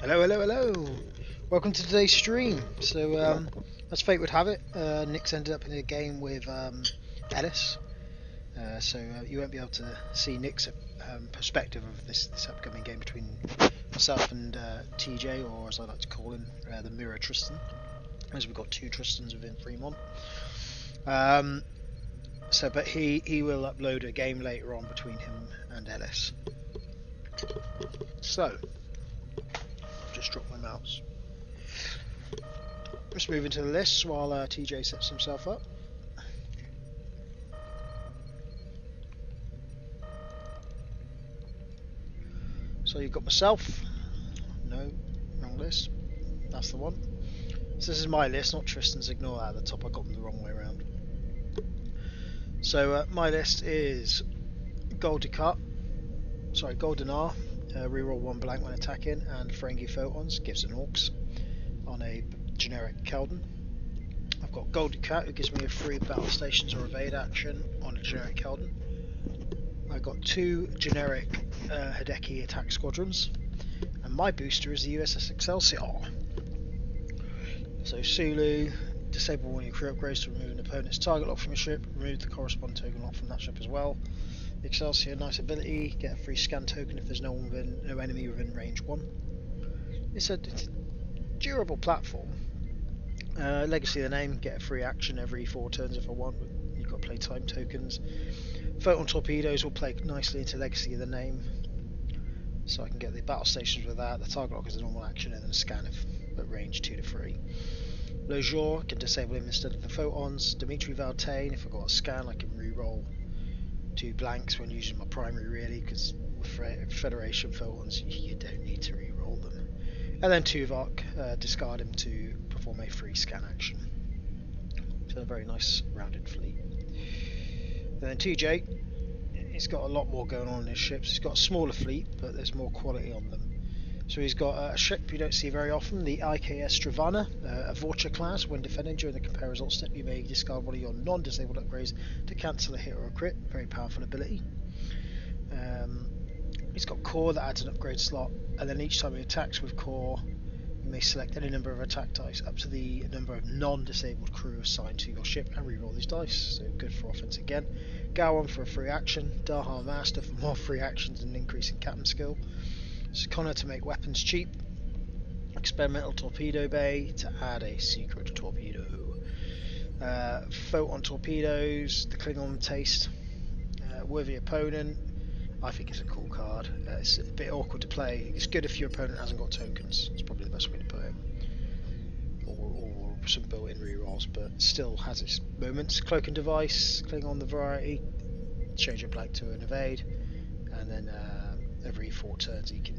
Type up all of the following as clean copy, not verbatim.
Hello, hello, hello! Welcome to today's stream. So, as fate would have it, Nick's ended up in a game with Ellis. So you won't be able to see Nick's perspective of this upcoming game between myself and TJ, or as I like to call him, the Mirror Tristan, as we've got two Tristans within Fremont. But he will upload a game later on between him and Ellis. So, just dropped my mouse. Let's move into the list while TJ sets himself up. So you've got myself. No, wrong list. That's the one. So this is my list, not Tristan's. Ignore that at the top. I got them the wrong way around. So my list is Golden R. Reroll one blank when attacking, and Ferengi Photons gives an Orcs on a generic Keldon. I've got Golden Cat, who gives me a free battle stations or evade action on a generic Keldon. I've got two generic Hideki attack squadrons, and my booster is the USS Excelsior. So Sulu, disable one of your crew upgrades to remove an opponent's target lock from your ship, remove the corresponding token lock from that ship as well. Excelsior, nice ability, get a free scan token if there's no enemy within range 1. It's a durable platform. Legacy of the name, get a free action every 4 turns if I want, but you've got to play time tokens. Photon torpedoes will play nicely into Legacy of the name, so I can get the battle stations with that. The target lock is a normal action and then a scan at range 2 to 3. Le Jour, can disable him instead of the photons. Dimitri Valtain, if I've got a scan I can re-roll 2 blanks when using my primary, really, because with Federation photons you don't need to re-roll them. And then Tuvok, discard him to perform a free scan action. So a very nice rounded fleet. And then TJ, he's got a lot more going on in his ships. He's got a smaller fleet, but there's more quality on them. So he's got a ship you don't see very often, the IKS Stravana, a Vorcha class. When defending during the compare results step, you may discard one of your non-disabled upgrades to cancel a hit or a crit. Very powerful ability. He's got Core that adds an upgrade slot, and then each time he attacks with Core, you may select any number of attack dice up to the number of non-disabled crew assigned to your ship and reroll these dice. So good for offense again. Gowan for a free action. Daha Master for more free actions and an increase in captain skill. Connor to make weapons cheap. Experimental Torpedo Bay to add a secret torpedo. Photon torpedoes, the Klingon taste. Worthy opponent, I think it's a cool card. It's a bit awkward to play. It's good if your opponent hasn't got tokens. It's probably the best way to put it. Or some built-in rerolls, but still has its moments. Cloak and Device, Klingon the variety. Change it black to an evade, and then every 4 turns he can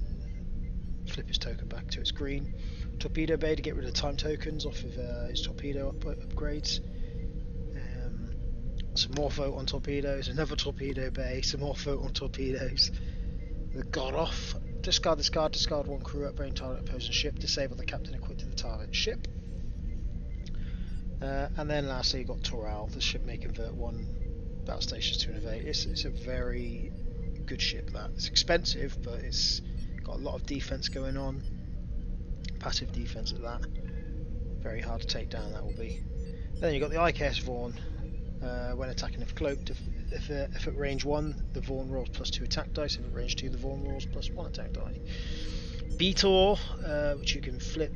flip his token back to its green. Torpedo Bay to get rid of time tokens off of his torpedo upgrades. Some more Photon torpedoes, another Torpedo Bay, some more Photon torpedoes. The God Off. Discard this card, discard 1 crew upgrade target opposing ship, disable the captain equipped to the target ship. And then lastly you've got Toral. The ship may convert 1 battle stations to an evade. It's a very good ship. That it's expensive, but it's got a lot of defense going on, passive defense at that. Very hard to take down, that will be. Then you've got the IKS Vaughn. When attacking if cloaked, if at range 1 the Vaughn rolls +2 attack dice, if at range 2 the Vaughn rolls +1 attack die. Beator, which you can flip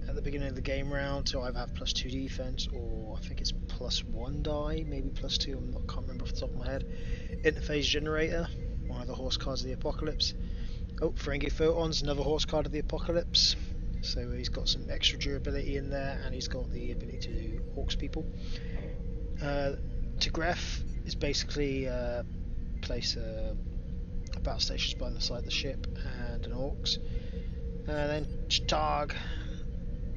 at the beginning of the game round to either have +2 defense, or I think it's +1 die, maybe +2, can't remember off the top of my head. Interface Generator, one of the horse cards of the Apocalypse. Oh, Ferengi Photons, another horse card of the Apocalypse. So he's got some extra durability in there, and he's got the ability to do Orcs people. Tigref is basically place a battle stations by the side of the ship and an Orcs. And then Targ,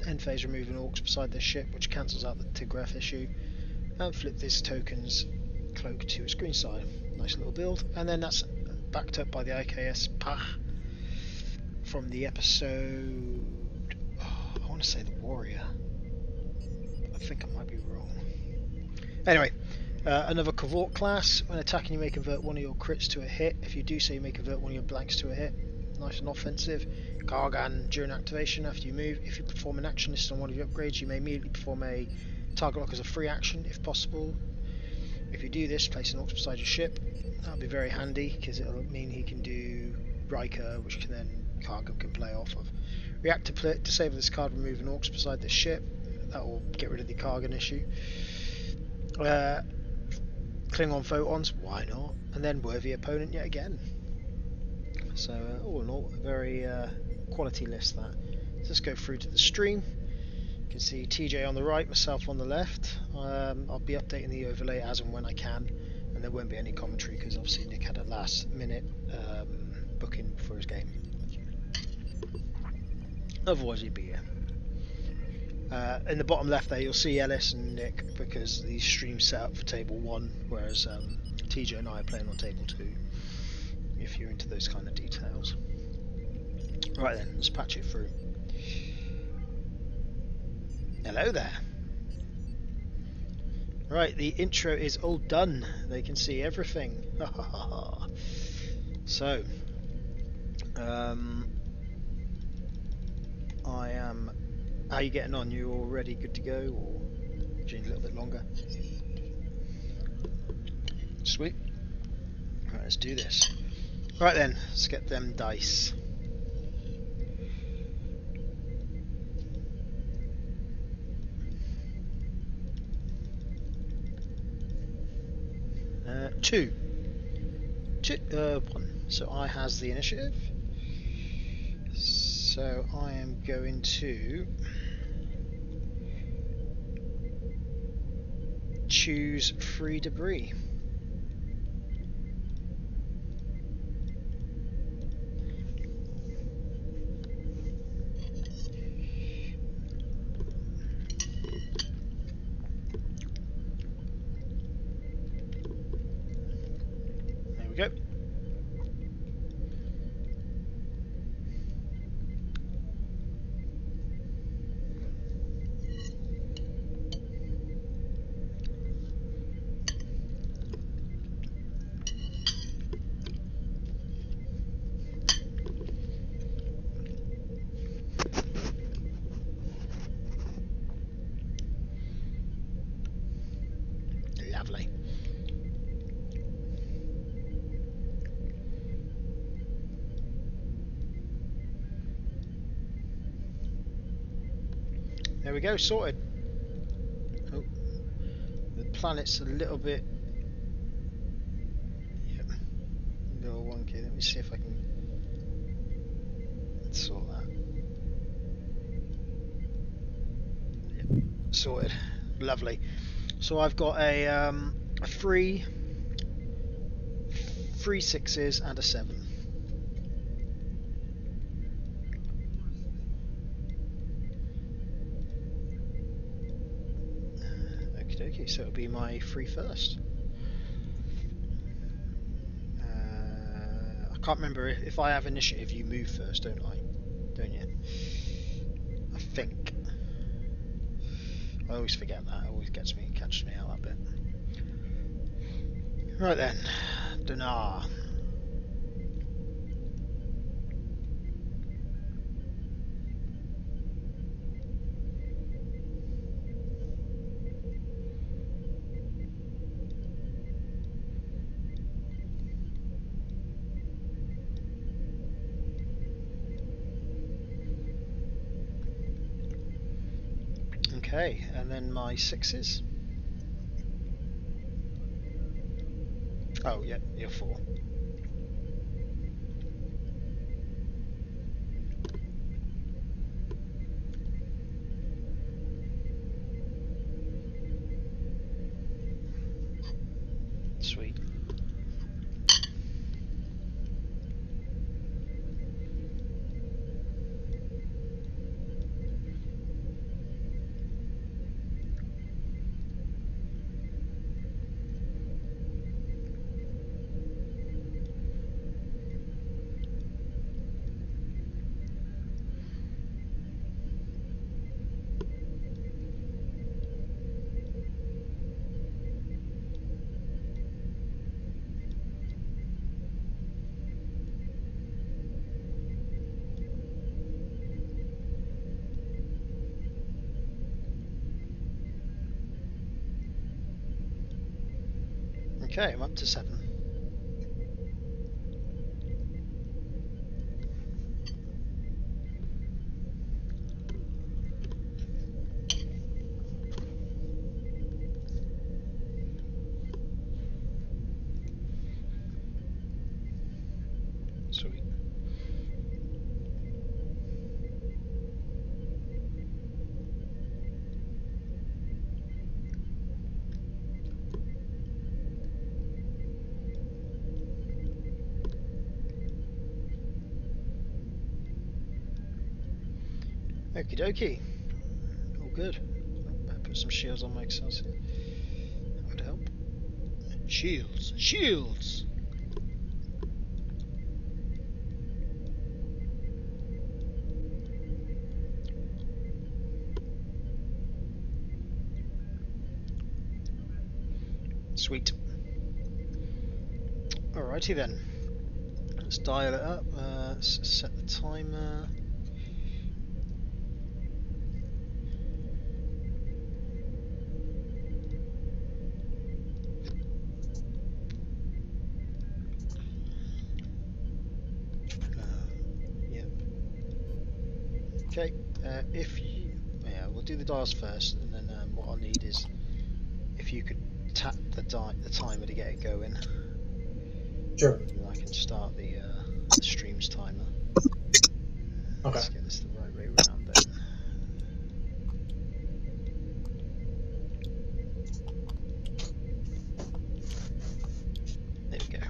end phase removing Orcs beside the ship, which cancels out the Tigref issue. And flip this token's cloak to its green side. Nice little build. And then that's backed up by the IKS Pach from the episode. I want to say the Warrior. I think I might be wrong. Anyway, another Cavort class. When attacking, you may convert 1 of your crits to a hit. If you do so, you may convert 1 of your blanks to a hit. nice and offensive. Gargan during activation after you move. If you perform an action listed on one of your upgrades, you may immediately perform a target lock as a free action if possible. If you do this, place an orc beside your ship. That'll be very handy because it'll mean he can do Riker, which can then Gargan can play off of. React to play, disable this card, remove an orc beside the ship. That will get rid of the Gargan issue. Klingon photons, why not? And then worthy opponent yet again. So all in all, a very quality list that. Let's go through to the stream. You can see TJ on the right, myself on the left. I'll be updating the overlay as and when I can, and there won't be any commentary because obviously Nick had a last minute booking for his game. Otherwise he'd be here. In the bottom left there you'll see Ellis and Nick because the stream's set up for table 1, whereas TJ and I are playing on table 2, if you're into those kind of details. Right then, let's patch it through. Hello there. Right, the intro is all done. They can see everything. So, I am. How are you getting on? You all ready, good to go, or do you need a little bit longer? Sweet. Right, let's do this. Right then, let's get them dice. Two. 1. So I has the initiative. So I am going to choose free debris. There we go. Lovely. There we go, sorted. Oh, the planet's a little bit, yep, a little wonky. Let me see if I can sort that. Yep, sorted. Lovely. So I've got a 3 6s and a 7. Okay, so it'll be my 3 first. I can't remember if I have initiative. You move first, don't I? Don't you? I think. I always forget that. It always catches me out that bit. Right then, Dinar. Okay, and then my 6s. Oh, yeah, you're 4. Sweet. Okay, I'm up to 7. Sweet. Okie dokie. All good. Oh, I put some shields on my Excelsior. That would help. Shields! Shields! Sweet. Alrighty then. Let's dial it up. Let's set the timer. Yep. Okay. If you, yeah, we'll do the dials first, and then what I'll need is if you could tap the timer to get it going. Sure. And I can start the stream's timer. Okay. Let's get this the right way around then. There we go.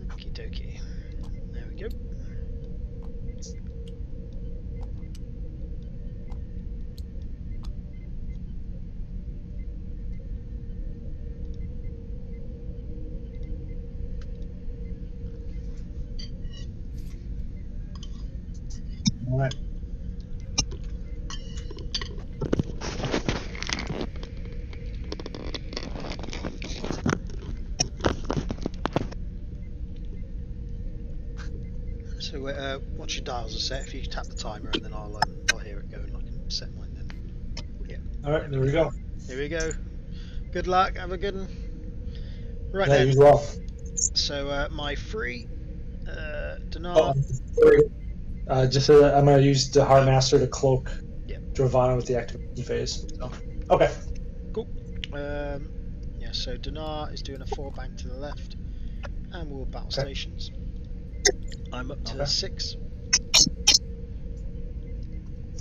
Okie dokie. There we go. All right. So once your dials are set, if you tap the timer, and then I'll hear it go, and I can set mine then. Yeah. All right. There we go. Here we go. Good luck. Have a good one. Right Yeah, then. you as well. So my free dinar. Oh, sorry. Just I'm gonna use the Heart Master to cloak Giovanna with the activation phase. So. Okay. Cool. Yeah. So dinar is doing a 4 bank to the left, and we'll battle stations. I'm up to 6.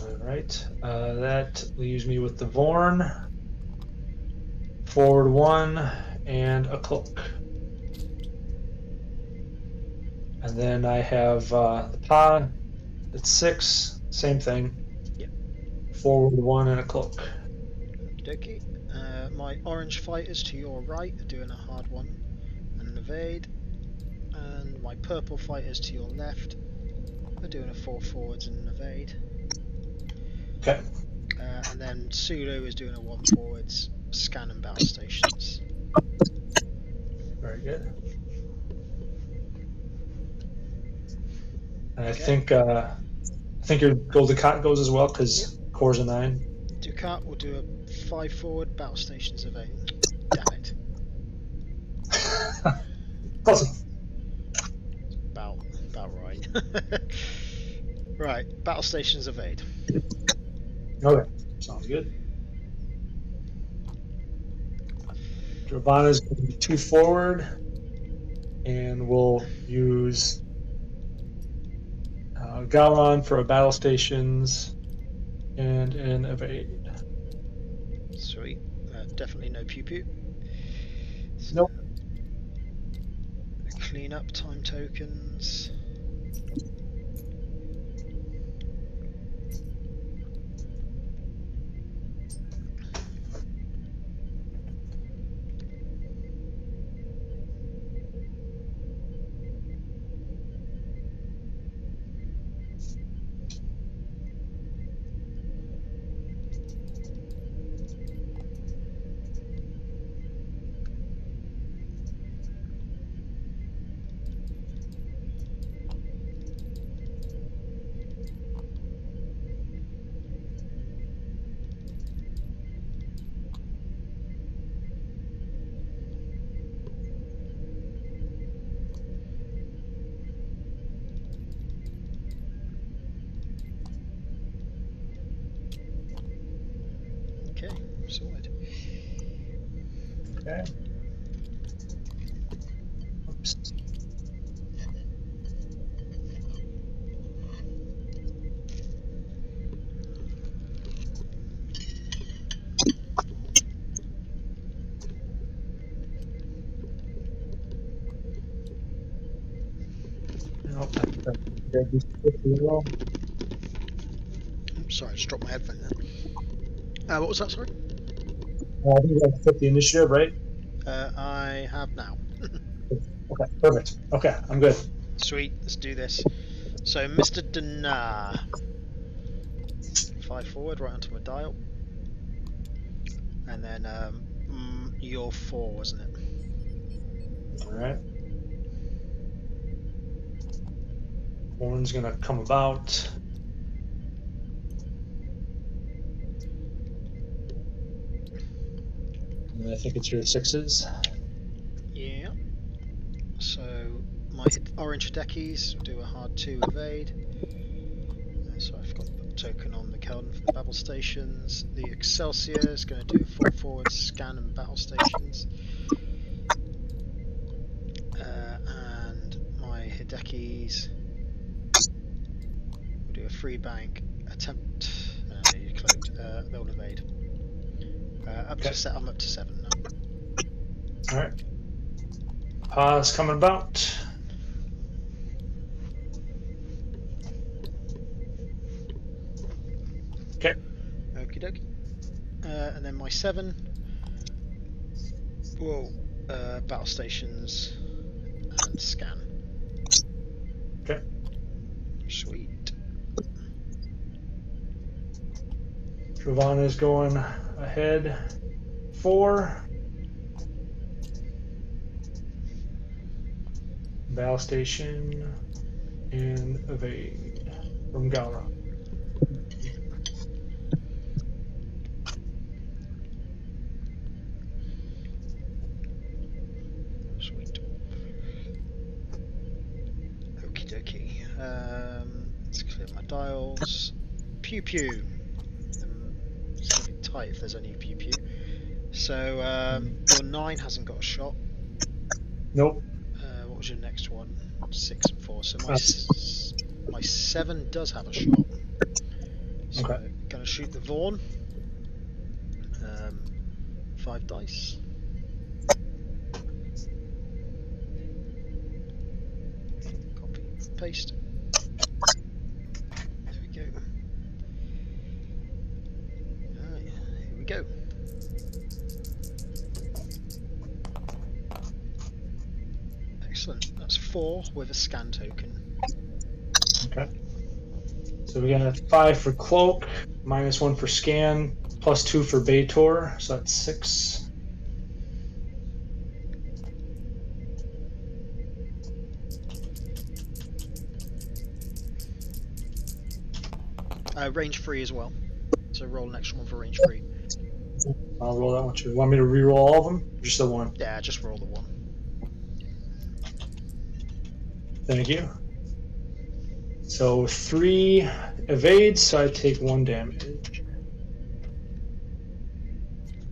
All right. That leaves me with the Vorn, forward 1, and a cloak. And then I have the pod at 6, same thing. Yep. Forward 1 and a cloak. Okie dokie. My orange fighters to your right are doing a hard 1 and an evade. And my purple fighters to your left are doing a 4 forwards and an evade. Okay. And then Sulu is doing a 1 forwards, scan and battle stations. Very good. And I think your Gold Ducat goes as well because Core's a 9. Ducat will do a 5 forward, battle stations evade. Damn it. Close. About right. Right, battle stations evade. Okay, sounds good. Giovanna's going to be 2 forward, and we'll use Gowron for a battle stations, and an evade. Sweet. Definitely no pew pew. So, Nope. clean up time tokens. Okay, sorted. Okay. Oops. Nope, I think that'd be 50 as well. Sorry, I just dropped my headphone there. What was that, sorry? I think you have 50 initiative, right? I have now. Okay, perfect. Okay, I'm good. Sweet, let's do this. So, Mr. Dinar. 5 forward, right onto my dial. And then, you're 4, wasn't it? Alright. Horn's gonna come about. And I think it's your 6s. Yeah. So, my orange deckies will do a hard 2 evade. So I've got the token on the Kelvin for the battle stations. The Excelsior is going to do a 4 forward scan and battle stations. And my Hidekis will do a free bank attempt. You cloaked. They'll evade. I'm up to 7 now. Alright. Pause coming about. Okay. Okie dokie. And then my 7 will battle stations and scan. Okay. Sweet. Travana's going ahead. 4. Battle station and evade from Galra. Sweet. Okie dokie. Let's clear my dials. Pew pew. It's a bit tight if there's any pew pew. So your 9 hasn't got a shot. Nope. What was your next one? 6 and 4. So my 7 does have a shot. So Okay. I'm gonna shoot the Vaughn. 5 dice. Copy, paste. There we go. Alright, here we go. Excellent. That's 4 with a scan token. Okay. So we got 5 for cloak, -1 for scan, +2 for Baitor, so that's 6. Range 3 as well. So roll an extra one for range 3. I'll roll that one too. Want me to re-roll all of them? Just the one? Yeah, just roll the 1. Thank you. So 3 evades, so I take 1 damage.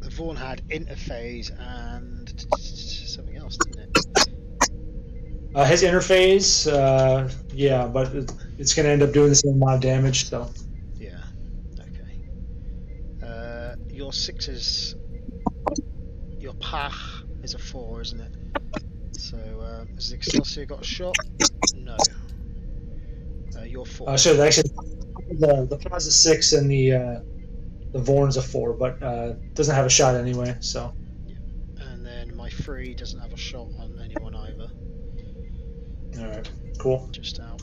The Vaughn had interphase and something else, didn't it? His interphase, yeah, but it's going to end up doing the same amount of damage, so. Yeah, okay. sixes. Your path is a 4, isn't it? So has the Excelsior got a shot? No. You're 4. Sure. Actually, the Plaza 6 and the Vorn's a 4, but doesn't have a shot anyway. So. And then my 3 doesn't have a shot on anyone either. All right. Cool. Just out.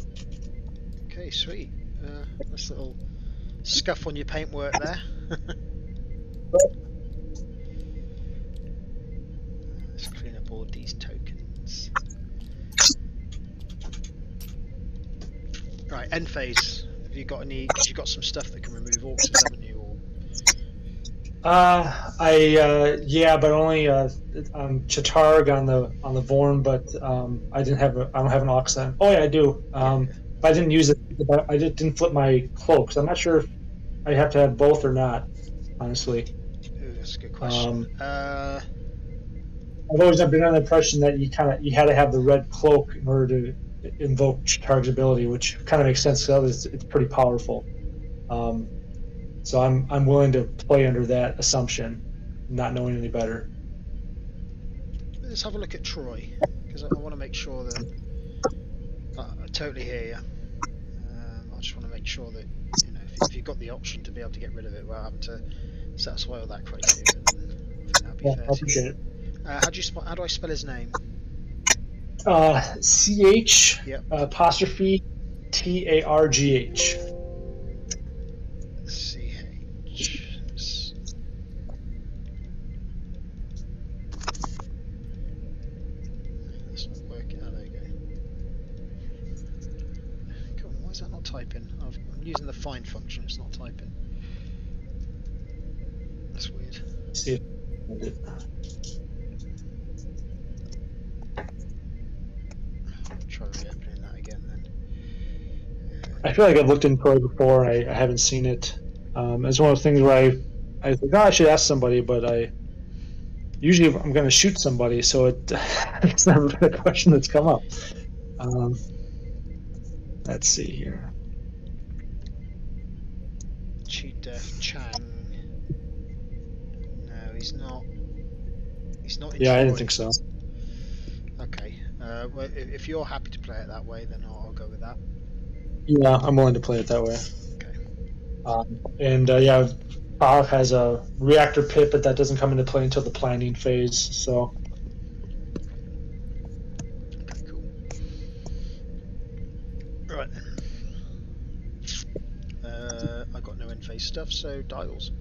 Okay, sweet. Nice little scuff on your paintwork there. Let's clean up all these tokens. Right, end phase. Have you got any? Because you've got some stuff that can remove orcs, haven't you? Or... yeah, but only Chatarg on the Vorn, but I don't have an Ox then. Oh yeah, I do. But I didn't use it. I didn't flip my cloaks. I'm not sure if I have to have both or not. Honestly. Ooh, that's a good question. I've always been under the impression that you had to have the red cloak in order to invoke Chatarg's ability, which kind of makes sense because it's pretty powerful. So I'm willing to play under that assumption, not knowing any better. Let's have a look at Troy, because I want to make sure that I totally hear you. I just want to make sure that if you've got the option to be able to get rid of it without having to satisfy all that criteria, then I think that'd be fair. I appreciate it. How do I spell his name? CH Yep. apostrophe TARGH. CH. That's not working. Oh, there you go. Come on, why is that not typing? I'm using the find function, it's not typing. That's weird. See if Try reopening that again then. I feel like I've looked in Troy before. I haven't seen it. It's one of those things where I think, I should ask somebody, but usually I'm going to shoot somebody, so it's never been a question that's come up. Let's see here. Cheat Death Chang. No, he's not. He's not. Yeah, I didn't think so. Okay. Well, if you're happy to play it that way, then I'll go with that. Yeah, I'm willing to play it that way. Okay. And yeah, Bob has a reactor pit, but that doesn't come into play until the planning phase. So. Okay, cool. Right then. I got no end phase stuff, so dials.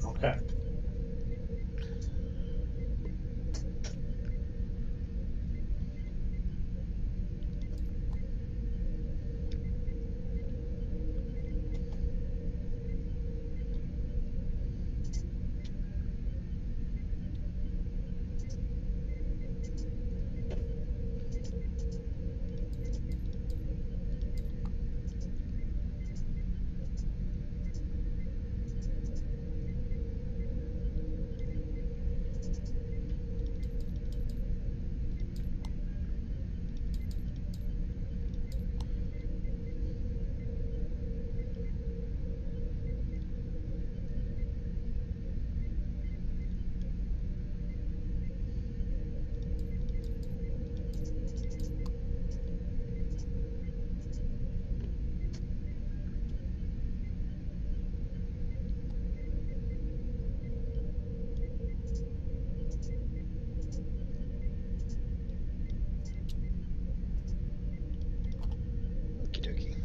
Okay. Okie dokie.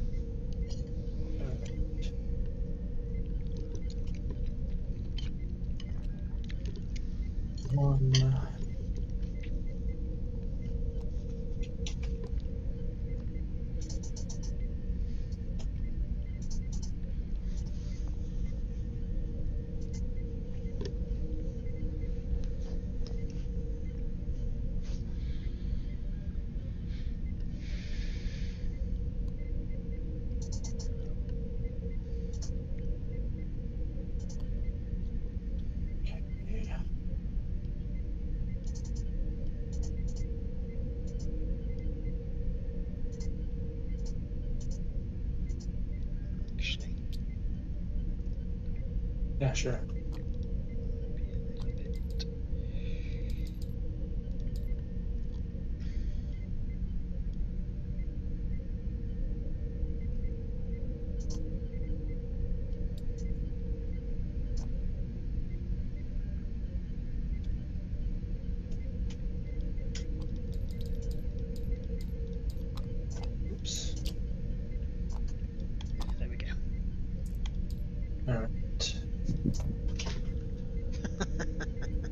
Yeah, sure.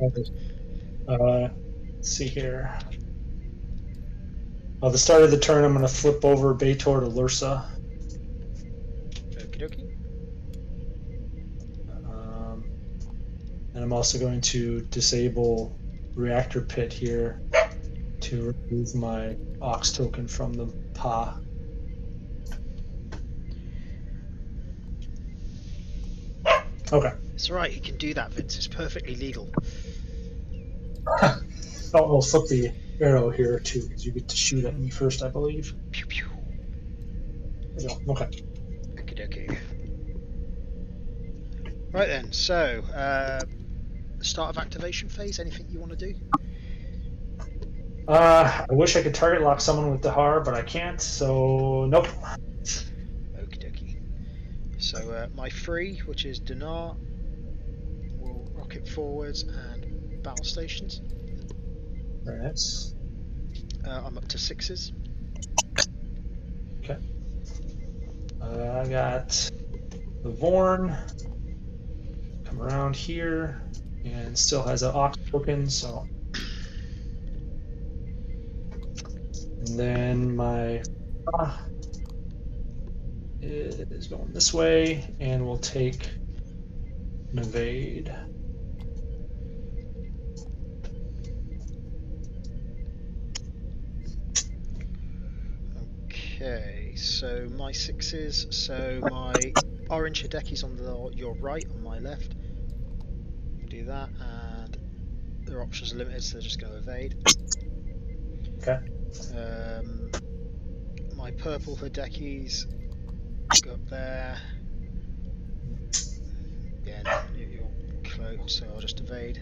Let's see here. At the start of the turn, I'm going to flip over Bator to Lursa. Okie dokie. And I'm also going to disable Reactor Pit here to remove my Ox token from the PA. Okay. It's alright, you can do that, Vince. It's perfectly legal. I'll flip the arrow here too, because you get to shoot at me first, I believe. Pew pew. Okay. Okie dokie. Right then, so start of activation phase. Anything you want to do? I wish I could target lock someone with Dahar, but I can't. So nope. Okie dokie. So my 3, which is Dinar, will rocket forwards and battle stations. Very nice. I'm up to 6s. Okay. I got the Vorn. Come around here, and still has an Ox token, so. And then my is going this way, and we'll take an evade. Okay, so my 6s. So my orange Hideki's on your right, on my left. Do that, and their options are limited, so they're just going to evade. Okay. My purple Hideki's go up there. Yeah, no, you're close, so I'll just evade.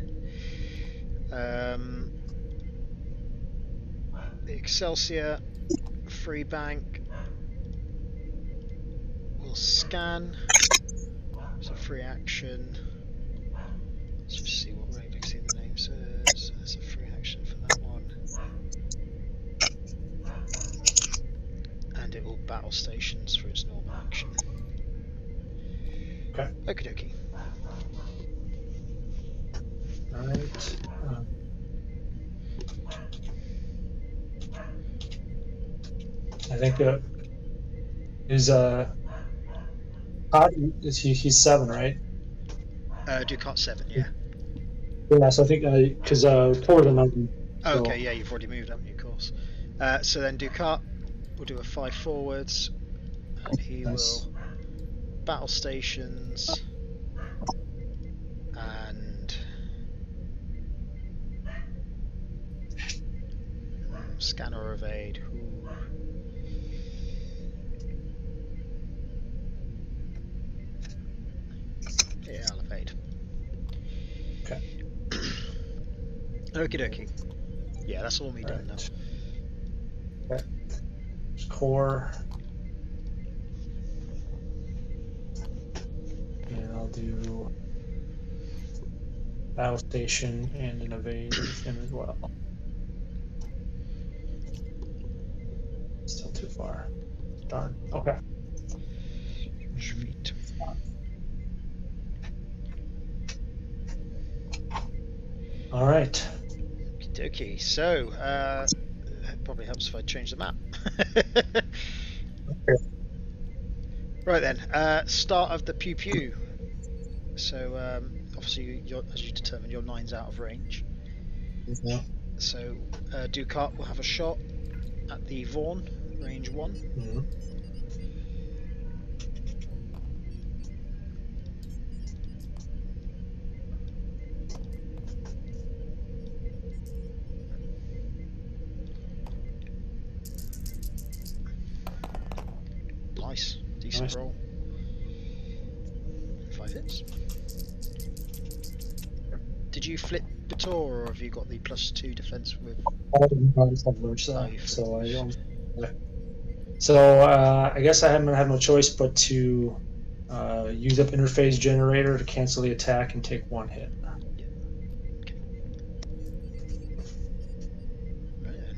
The Excelsior free bank will scan. It's a free action. Let's just see what Radix in the name says. There's a free action for that one. And it will battle stations for its normal action. Okay. Okie dokie. Alright. I think he's 7, right? Ducat 7, yeah. Yeah, so I think because toward the 9. Oh, okay, yeah, you've already moved, haven't you? Of course. So then Ducat will do a 5 forwards, and he will battle stations and scan or evade. Ooh. Yeah, I'll evade. Okay. Okie dokie. Yeah, that's all me done now. Okay. Core. And I'll do battle station and an evade with him as well. Still too far. Darn. Okay. Sweet. All right. Okay, so it probably helps if I change the map. Okay. Right then, start of the pew pew. So obviously, as you determined, your 9's out of range. Yeah. So Ducat will have a shot at the Vaughn, range 1. Mm-hmm. Nice, decent roll. 5 hits. Did you flip Bator, or have you got the +2 defense with? I just have merged that, so I don't. So I guess I haven't had no choice but to use up interface generator to cancel the attack and take 1 hit. Yeah. Okay. Right then.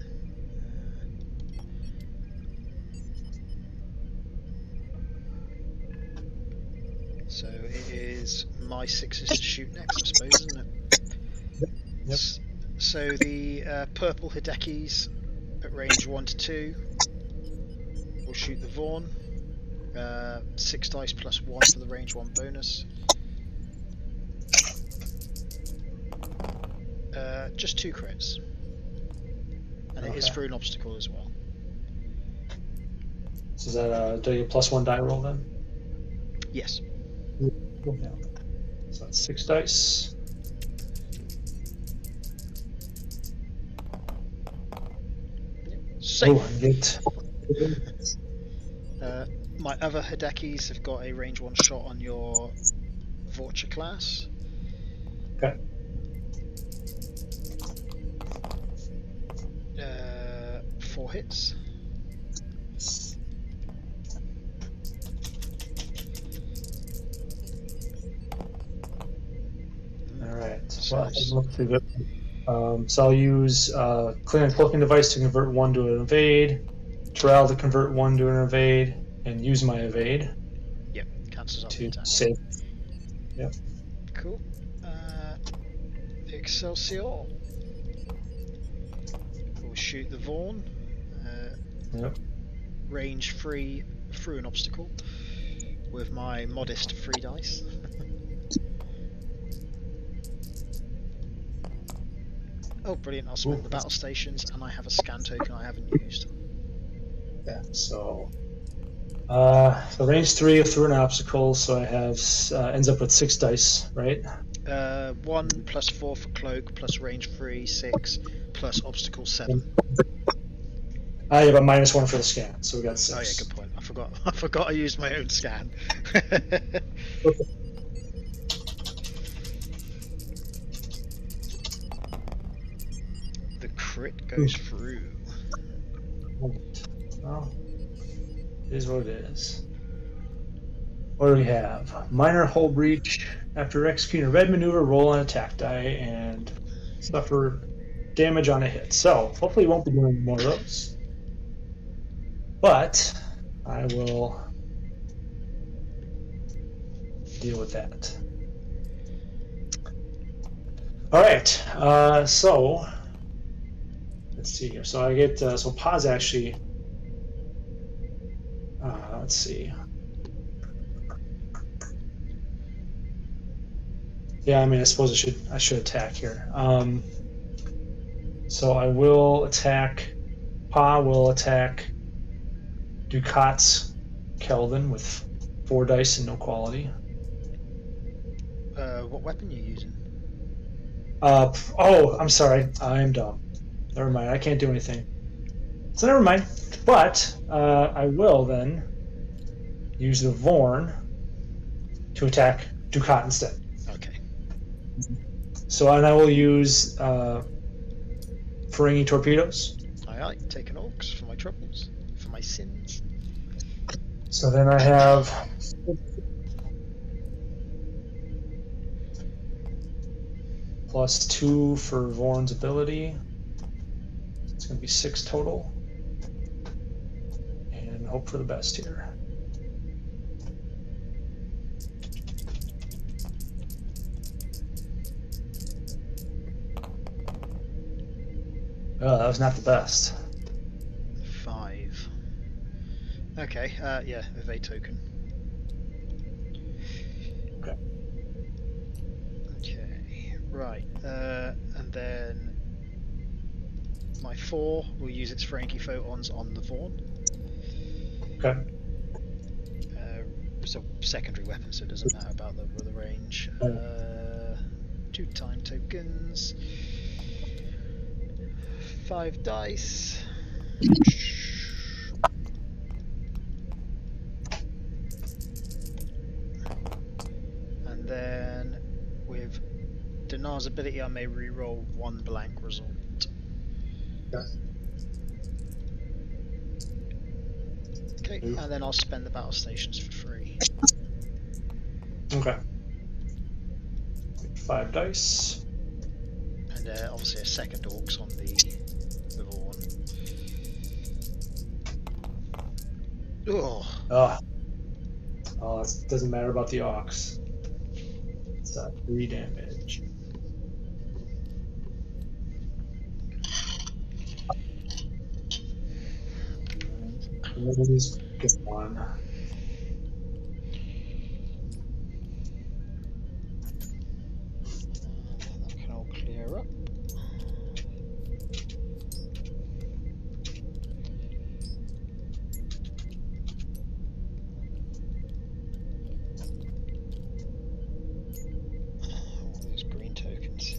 So it is my 6s to shoot next, I suppose, isn't it? Yep. So the purple Hidekis at range 1 to 2 will shoot the Vaughn. 6 dice plus 1 for the range 1 bonus. Just 2 crits. And it is through an obstacle as well. So is that do you +1 die roll then? Yes. Yeah. So that's 6 dice. Safe. Oh, I get. My other Hidekis have got a range 1 shot on your Vorcha class. Okay. 4 hits. All right. So Well, nice. look through that. So I'll use clear and cloaking device to convert 1 to an evade, Terrell to convert 1 to an evade, and use my evade. Yep, cancels out the To attack. save. Yep. Cool. Excelsior. We'll shoot the Vaughn. Yep. Range 3 through an obstacle with my modest 3 dice. Oh, brilliant! I'll spend the battle stations, and I have a scan token I haven't used. Yeah. So range 3 through an obstacle. So I have ends up with 6 dice, right? 1 plus 4 for cloak, plus range 3, 6, plus obstacle 7. I have a -1 for the scan, so we got 6. Oh yeah, good point. I forgot. I forgot I used my own scan. The crit goes through. Well, it is what it is. What do we have? Minor hull breach. After executing a red maneuver, roll an attack die and suffer damage on a hit. So hopefully, you won't be doing more of those. But I will deal with that. All right. So let's see here. So I get so pause actually. Let's see. Yeah, I mean, I suppose I should attack here. So I will attack. Pa will attack Ducat's Kelvin with 4 dice and no quality. What weapon are you using? Oh, I'm sorry. I'm dumb. Never mind. I can't do anything. So never mind. But I will then use the Vorn to attack Ducat instead. Okay. So and I will use Ferengi torpedoes. Aye, take an orcs for my troubles, for my sins. So then I have +2 for Vorn's ability. It's going to be 6 total. And hope for the best here. Oh, that was not the best. 5. Okay, yeah, evade token. Okay. Okay, right, and then my 4 will use its Ferengi photons on the Vaughn. Okay. It's a secondary weapon, so it doesn't matter about the range. 2 time tokens. 5 dice. And then with Dinar's ability I may reroll 1 blank result. Okay, and then I'll spend the battle stations for free. Okay. 5 dice. And obviously a second orcs on the Vaughn. Oh, Oh, it doesn't matter about the Ox. It's 3 damage. Everybody's gone. That can all clear up. All those green tokens.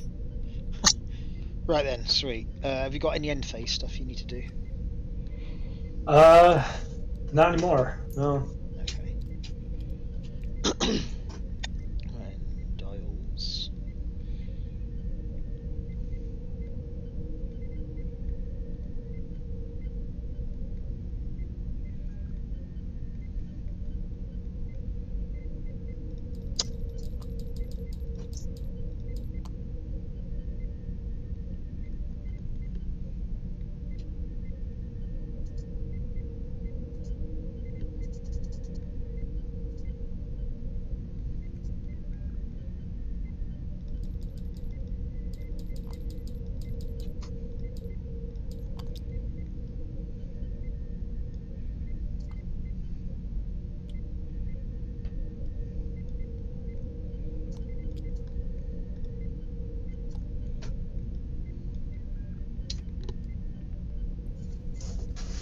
Right then, sweet. Have you got any end phase stuff you need to do? Not anymore. No. Okay. Right, dials.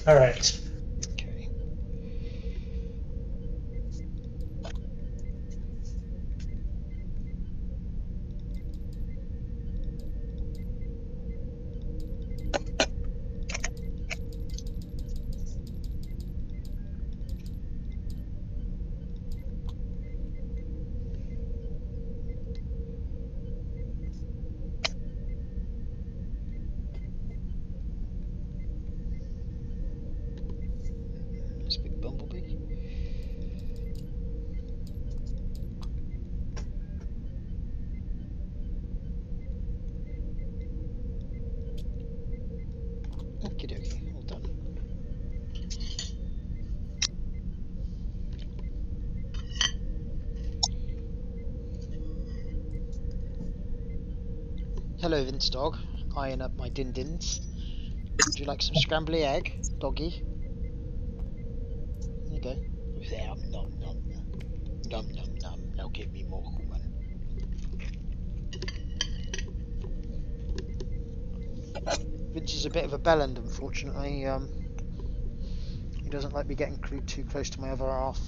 All right. Okay. This big bumblebee. Okie dokie, all done. Hello, Vince Dog. Eyeing up my din-dins. Would you like some scrambly egg, doggy? There you go. Nom nom nom. Nom nom nom. Now give me more human. Vince is a bit of a bellend, unfortunately. He doesn't like me getting too close to my other half.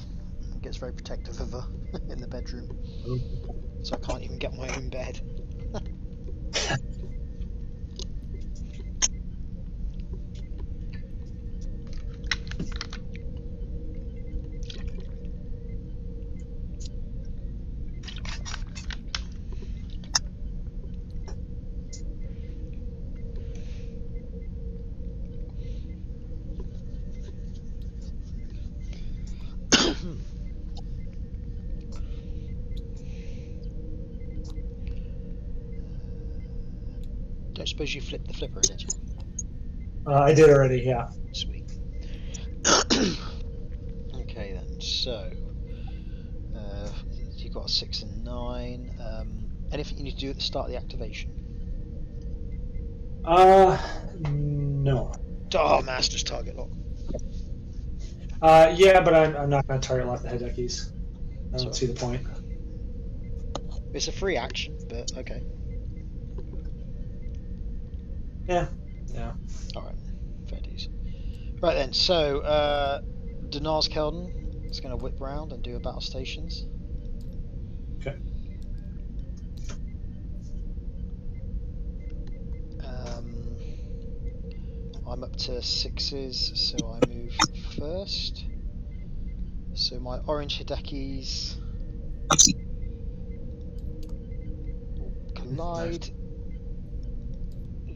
He gets very protective of her in the bedroom. So I can't even get my own bed. Don't suppose you flipped the flipper, did you? I did already. Yeah. Sweet. Okay then, so you've got a 6 and 9. Anything you need to do at the start of the activation? No. Oh, master's target lock. Yeah, but I'm not going to target lock the head deck keys. I don't see the point. It's a free action, but okay. Yeah. Yeah. Alright, fair dues. Right then, so Dinar's Kelden is going to whip round and do a battle stations. Okay. I'm up to 6s, so I move first. So my orange Hidekis will collide.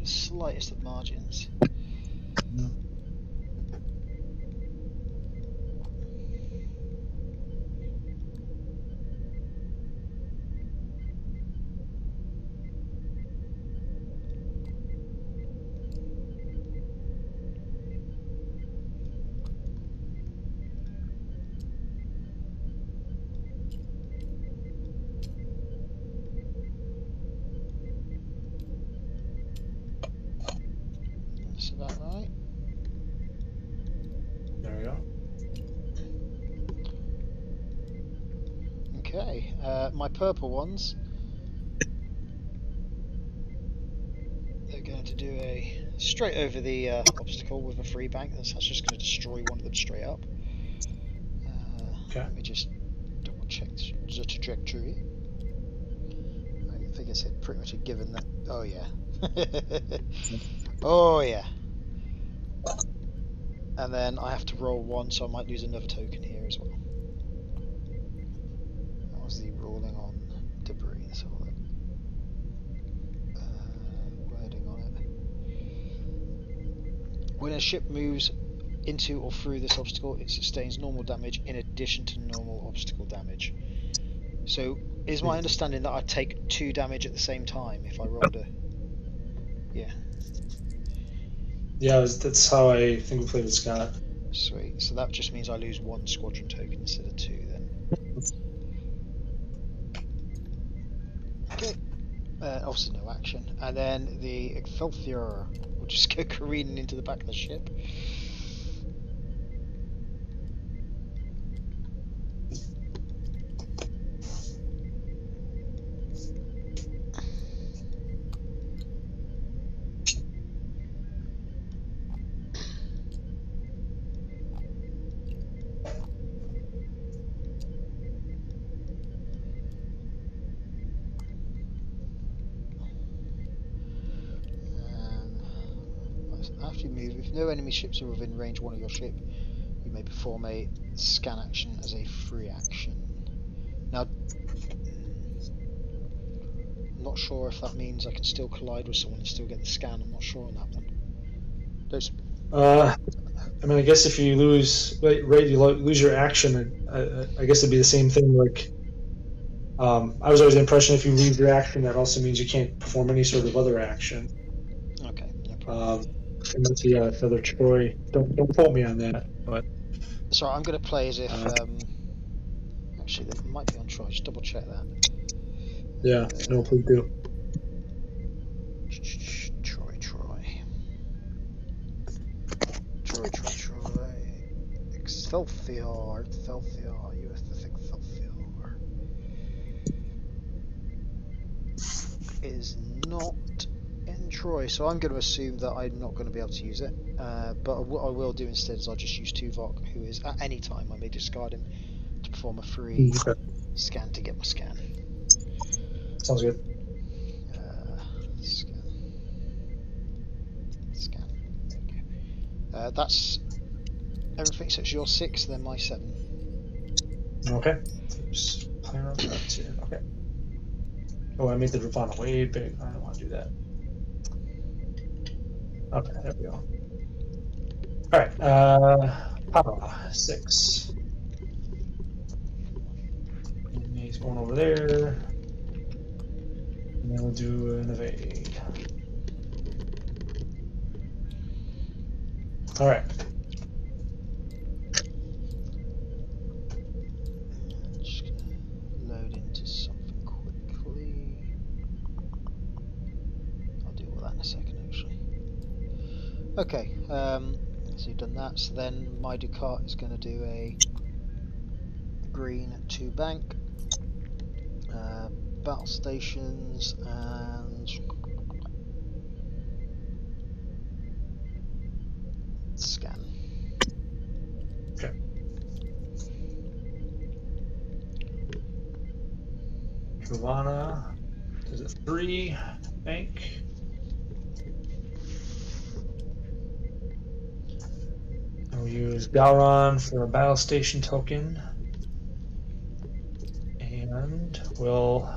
Slightest of margins. There we go. Okay, my purple ones, they're going to do a straight over the obstacle with a free bank. That's just going to destroy one of them straight up. Okay. Let me just double check the trajectory. I think it's pretty much a given that. Oh yeah. Oh yeah. And then I have to roll one, so I might lose another token here as well. That was the rolling on debris. Let's have a look. Wording on it. When a ship moves into or through this obstacle, it sustains normal damage in addition to normal obstacle damage. So, is my understanding that I take 2 damage at the same time if I rolled a... Yeah. Yeah, that's how I think we played with Scott. Sweet. So that just means I lose 1 squadron token instead of 2 then. Okay. Obviously no action. And then the Excelsior will just go careening into the back of the ship. After you move, if no enemy ships are within range 1 of your ship, you may perform a scan action as a free action. Now, I'm not sure if that means I can still collide with someone and still get the scan. I'm not sure on that one. I mean, I guess if you lose, you lose your action. I guess it'd be the same thing. Like, I was always the impression if you lose your action, that also means you can't perform any sort of other action. Okay, no problem. And that's the other Troy. Don't quote me on that, but. Sorry, I'm going to play as if. Actually, they might be on Troy. Just double check that. Yeah, no, please do. Troy. Excelsior. USS Excelsior is not in Troy, so I'm going to assume that I'm not going to be able to use it. But what I will do instead is I'll just use Tuvok, who is at any time I may discard him to perform a free scan to get my scan. Sounds good. Scan. There you go. That's everything. So it's your 6, then my 7. Okay. Just playing around with that here. Okay. Oh, I made the Ravana way big. I don't want to do that. Okay, there we go. All right. Papa 6. And he's going over there. And then we'll do an evade. All right. Just gonna load into something quickly. I'll do all that in a second, actually. Okay, so you've done that. So then my Ducat is going to do a green 2 bank, battle stations, and scan. Okay. Ravana does a 3 bank. And we'll use Galron for a battle station token. And we'll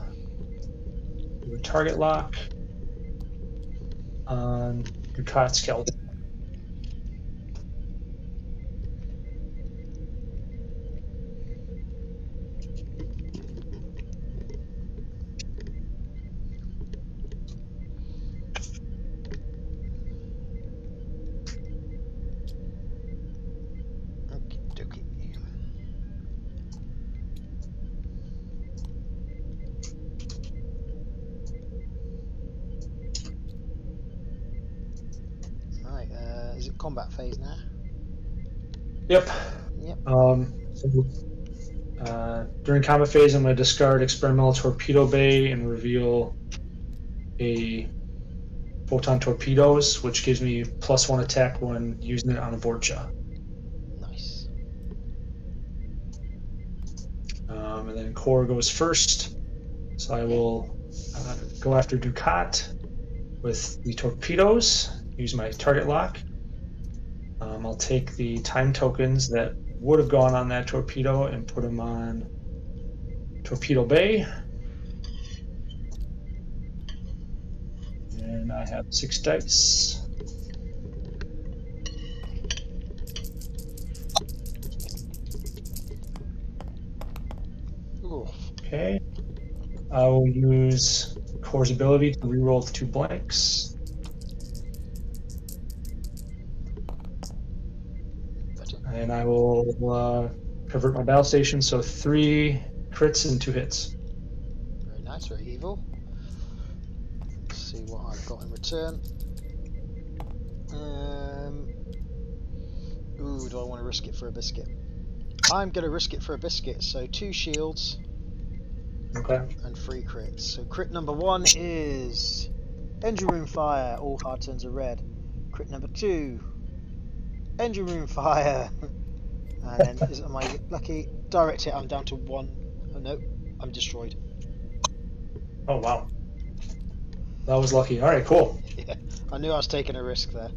do a target lock on Ducat Skeleton. Right, is it combat phase now? Yep. Yep. During combat phase, I'm going to discard experimental torpedo bay and reveal a photon torpedoes, which gives me +1 attack when using it on a Vorcha. Nice. And then core goes first, so I will go after Ducat with the torpedoes, use my target lock. I'll take the time tokens that would have gone on that torpedo and put them on torpedo bay. And I have 6 dice. Ooh. Okay. I will use Core's ability to reroll 2 blanks. And I will convert my battle station, so 3 crits and 2 hits. Very nice, very evil. Let's see what I've got in return. Ooh, do I want to risk it for a biscuit? I'm going to risk it for a biscuit, so 2 shields. Okay. And 3 crits. So crit number 1 is engine room fire, all hard turns are red. Crit number 2, engine room fire. And then, am I lucky? Direct hit, I'm down to 1. Oh no, I'm destroyed. Oh wow. That was lucky. Alright, cool. Yeah, I knew I was taking a risk there.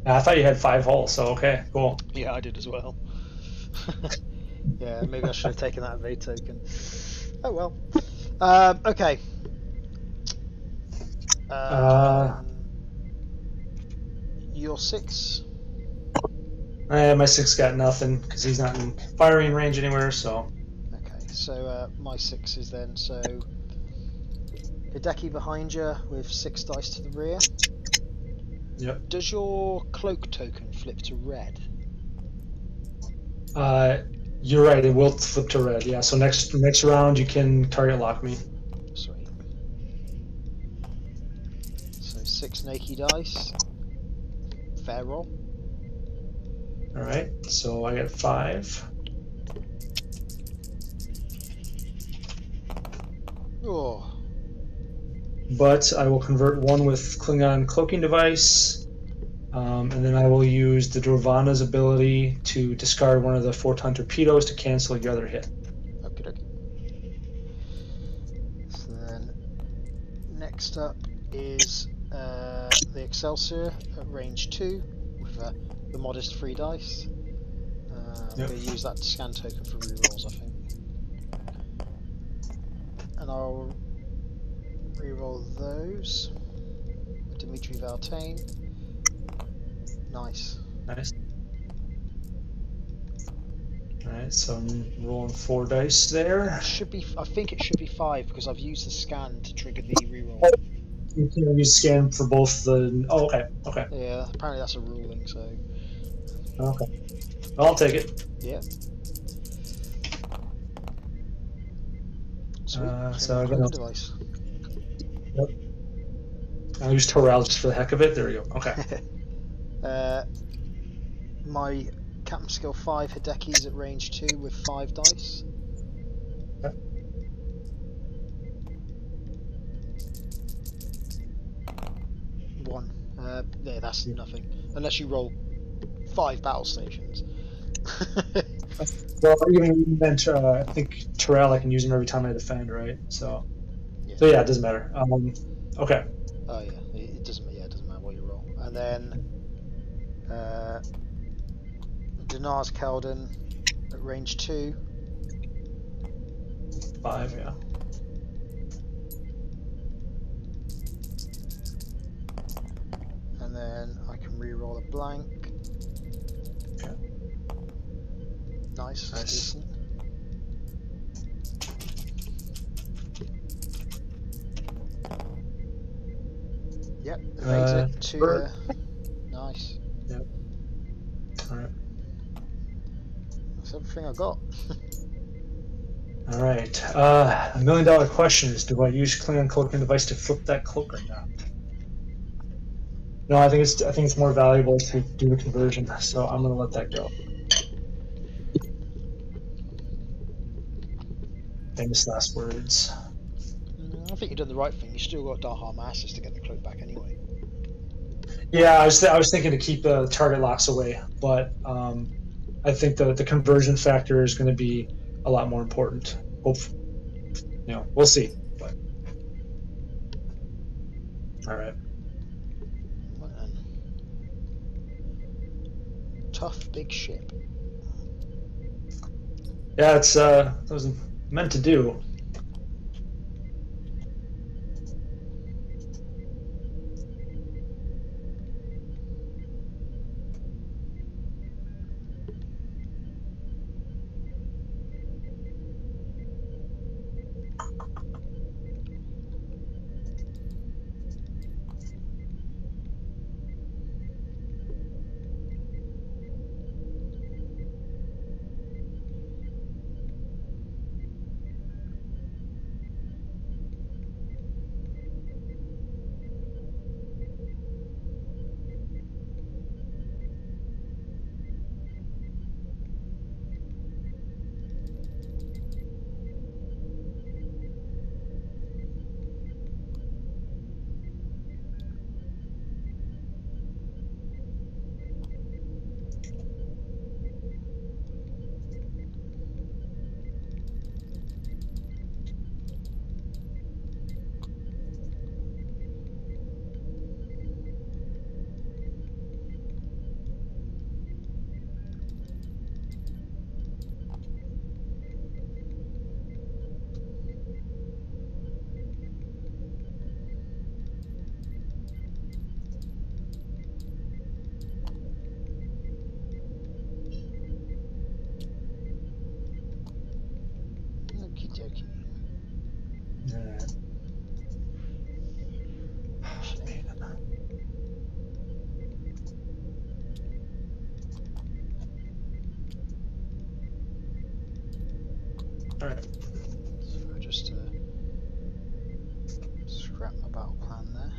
I thought you had 5 hulls, so okay, cool. Yeah, I did as well. Yeah, maybe I should have taken that evade token. Oh well. Okay. Your 6. My 6 got nothing because he's not in firing range anywhere. So. Okay, so my 6 is then so. Hideki behind you with 6 dice to the rear. Yep. Does your cloak token flip to red? You're right. It will flip to red. Yeah. So next round you can target lock me. Sweet. So 6 naked dice. Fair roll. All right. So I got 5. Oh. But I will convert 1 with Klingon cloaking device, and then I will use the Drovana's ability to discard one of the photon torpedoes to cancel your other hit. Okay, okay. So then, next up is the Excelsior at range 2 with the modest 3 dice. I'm going to use that scan token for rerolls, I think. And I'll reroll those. Dimitri Valtain. Nice. Nice. Alright, so I'm rolling 4 dice there. It should be. I think it should be 5 because I've used the scan to trigger the reroll. You can use scan for both the. Oh, okay. Okay. Yeah, apparently that's a ruling. So. Okay. I'll take it. Yeah. So I got device. Yep. I'll use Torral just for the heck of it. There we go. Okay. My Captain Skill 5 Hideki's at range 2 with 5 dice. Okay. One. Yeah, that's nothing. Unless you roll 5 battle stations. Well, even meant I think Terrell, I can use him every time I defend, right? So yeah, it doesn't matter. Okay. Oh yeah, it doesn't. Yeah, it doesn't matter what you roll. And then Dinar's Keldon at range 2. 5, yeah. And then I can re-roll a blank. Okay. Nice. Decent. Yep, evades it to nice. Yep. Alright. That's everything I got. Alright. $1 million question is, do I use Klingon cloaking device to flip that cloak right now? No, I think it's more valuable to do the conversion, so I'm gonna let that go. Famous last words. I think you've done the right thing. You still got Darhar Masters to get the cloak back anyway. Yeah, I was thinking to keep the target locks away, but I think the conversion factor is going to be a lot more important. We'll see. But all right. Right then. Tough big ship. Yeah, it was meant to do. Okie dokie. All right. All right. So just scrap my battle plan there.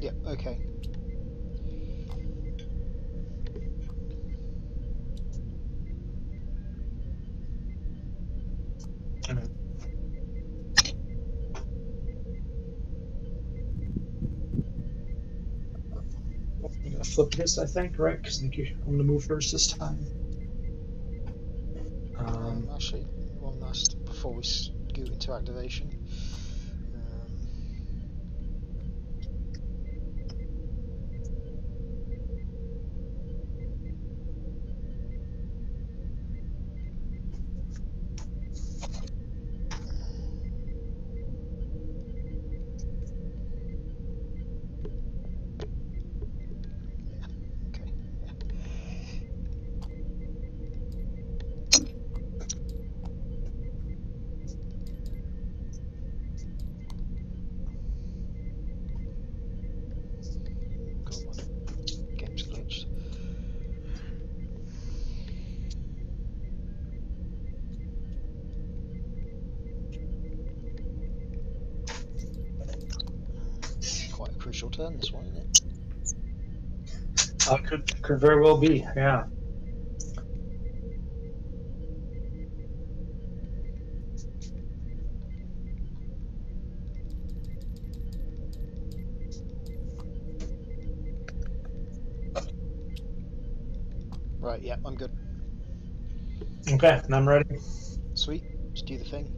Yeah, okay. I'm gonna flip this, I think, right? Because I'm gonna move first this time. Actually, one last before we go into activation. Okay. Come on. Game's glitched. Quite a crucial turn, this one, isn't it? Could very well be, yeah. Right, yeah, I'm good. Okay, and I'm ready. Sweet, let's do the thing.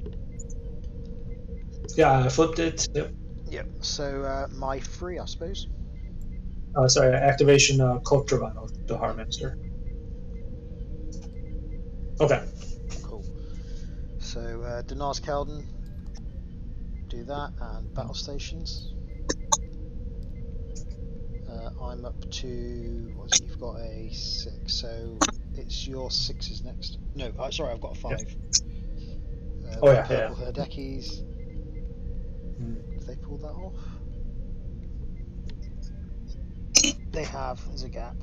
Yeah, I flipped it. Yep. Yep, so my 3, I suppose. Sorry, activation Cloak Travano, the Harminster. Okay. Cool. So, Dinar's Keldon, do that, and battle stations. I'm up to, what is it, you've got a 6, so it's your 6s next. No, sorry, I've got a 5. Oh yeah, purple Herdekis. Have they pulled that off? They have, there's a gap.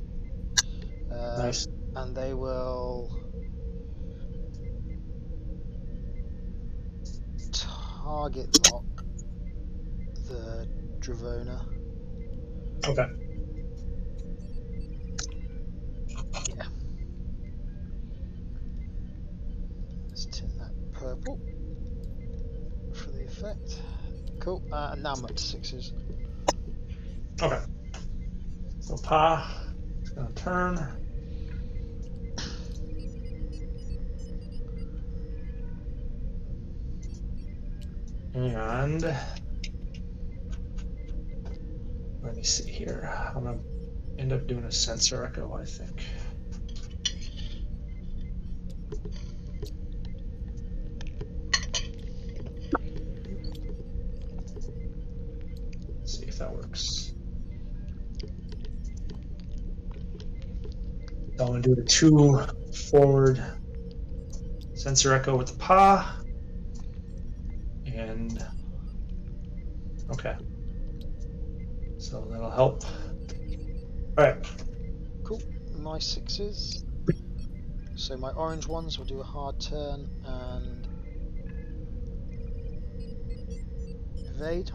Nice. And they will target lock the Dravona. Okay. Yeah. Let's tint that purple for the effect. Cool. And now I'm up to 6s. Okay. So Pa is going to turn. And let me see here. I'm going to end up doing a sensor echo, I think. Let's see if that works. So I'm going to do a 2 forward sensor echo with the Pa. And okay. So that'll help. All right. Cool. My 6s. So my orange ones will do a hard turn and evade.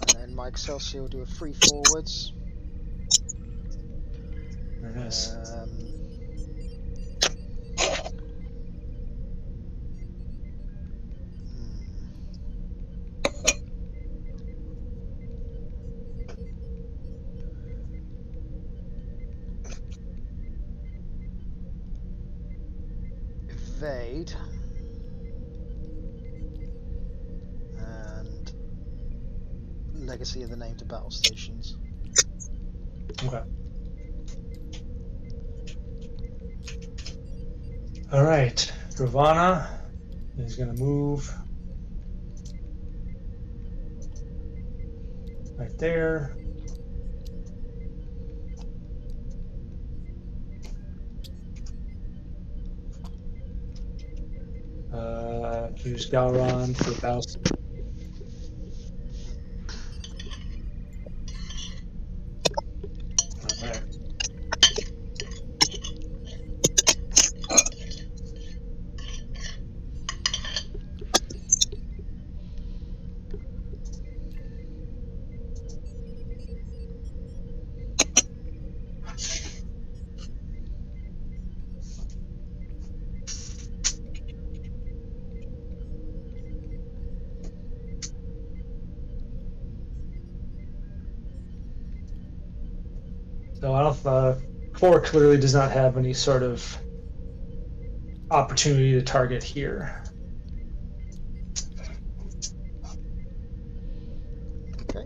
And then my Excelsior will do a 3 forwards. Very nice. Evade and Legacy of the Name to battle stations. Okay. All right. Gravana is going to move right there. Use Galron for battle. All right. So I don't. 4 clearly does not have any sort of opportunity to target here. Okay.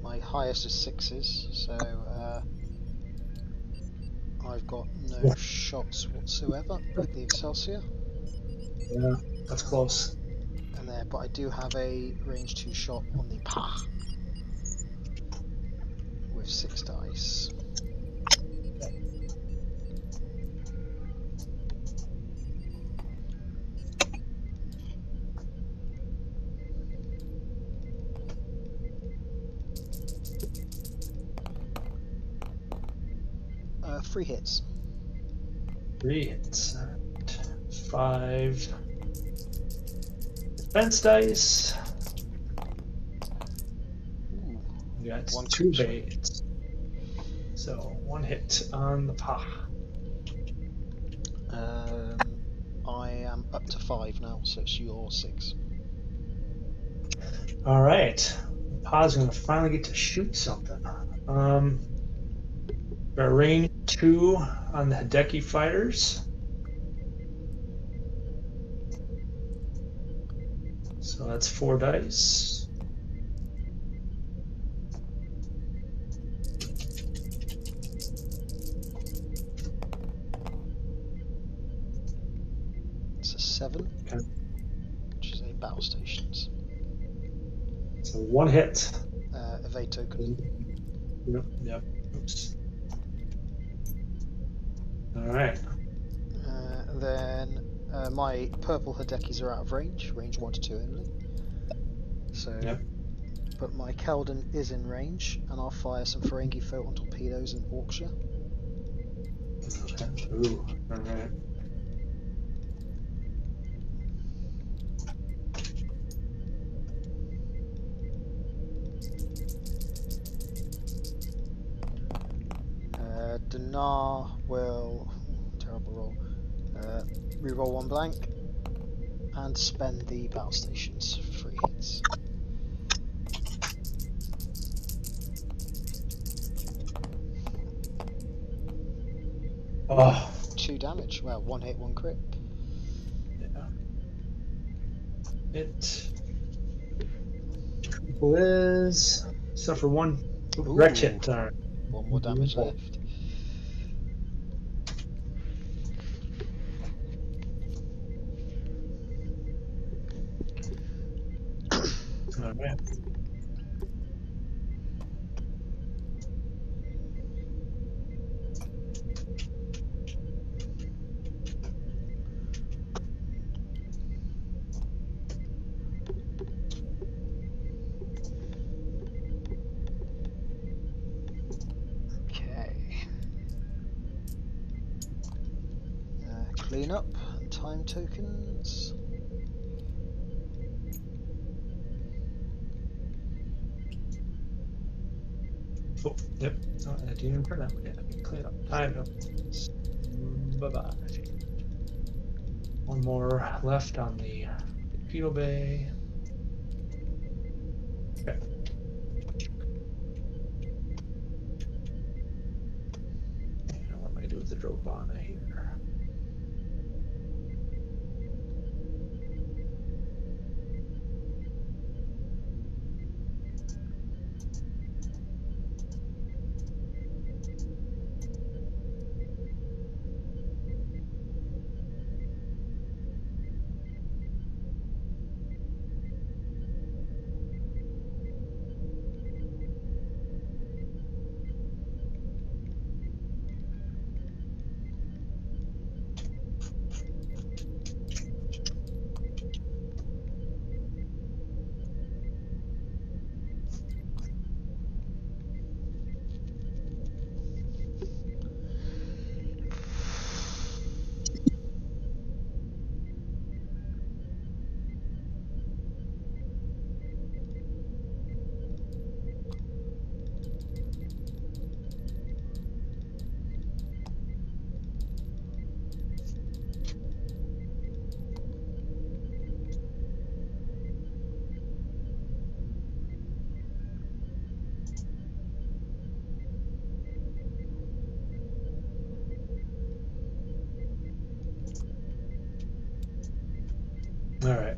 My highest is 6s, so I've got no shots whatsoever with the Excelsior. Yeah, that's close. And there, but I do have a range 2 shot on the Pa with 6 dice. Three hits. 3 hits. All right. 5 defense dice. Ooh. We got One 2 crit. baits. So 1 hit on the Pa. I am up to 5 now, so it's your 6. All right. Pa's going to finally get to shoot something. Got range 2 on the Hideki fighters. So that's 4 dice. It's a 7. battle stations. So 1 hit. Evade token. Yep. Oops. All right. Then my purple Hidekis are out of range 1 to 2 only. So, Yep. but my Keldon is in range, and I'll fire some Ferengi photon torpedoes in Orkshire. Ooh. All right. Dinar will terrible roll. Reroll 1 blank and spend the battle stations for 3 hits. Oh. 2 damage. Well, 1 hit, 1 crit. Yeah. It is suffer 1 wreck hit. All right. 1 more damage left. All right. Clean up and time tokens. Oh, yep. Oh, I didn't even print that one yet. Clean up. Time up. Bye-bye. 1 more left on the torpedo bay. Okay. And what am I going to do with the Drobana here? All right.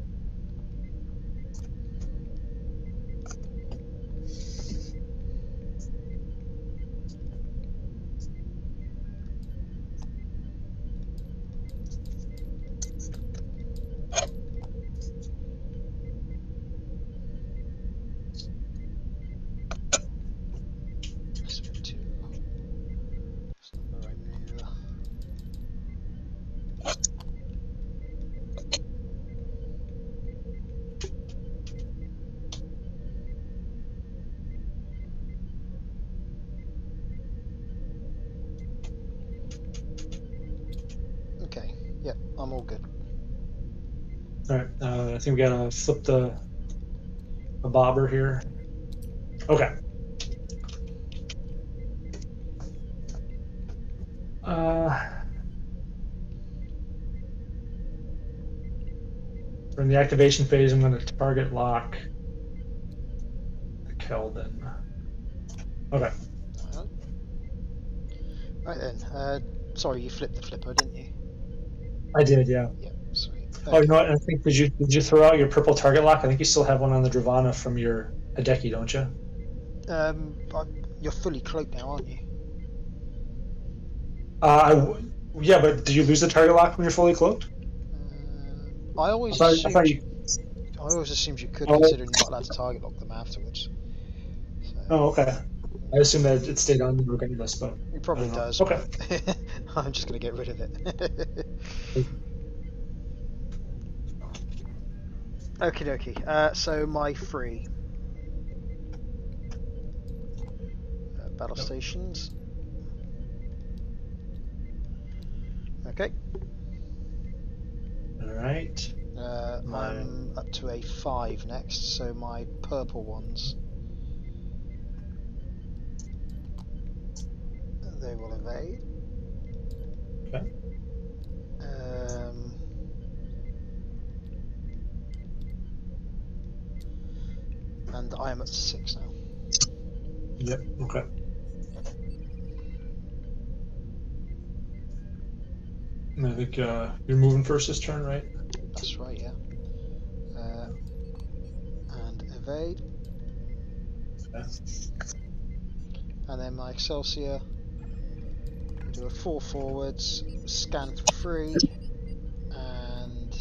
Okay, yep, I'm all good. All right. I think we gotta flip a bobber here. Okay. During the activation phase, I'm going to target lock the Keldon. Okay. Right then. Sorry, you flipped the flipper, didn't you? I did, yeah. Yeah, sweet. Oh, you know what? I think did you throw out your purple target lock? I think you still have one on the Dravana from your Hideki, don't you? You're fully cloaked now, aren't you? Yeah, but do you lose the target lock when you're fully cloaked? I always I assumed thought you. I always assumed you could, Oh. considering you're not allowed to target lock them afterwards. So, Oh, okay. I assume that it stayed on regardless, but it I probably don't know. does. Okay. But I'm just going to get rid of it. Okie dokie. So my 3 battle Yep. stations. Okay. All right. I'm up to a 5 next, so my purple ones, they will evade. Okay. And I am up to 6 now. Yep. Okay. And I think you're moving first this turn, right? That's right, yeah. And evade. Yeah. And then my Excelsior, we do a 4 forwards, scan for free, and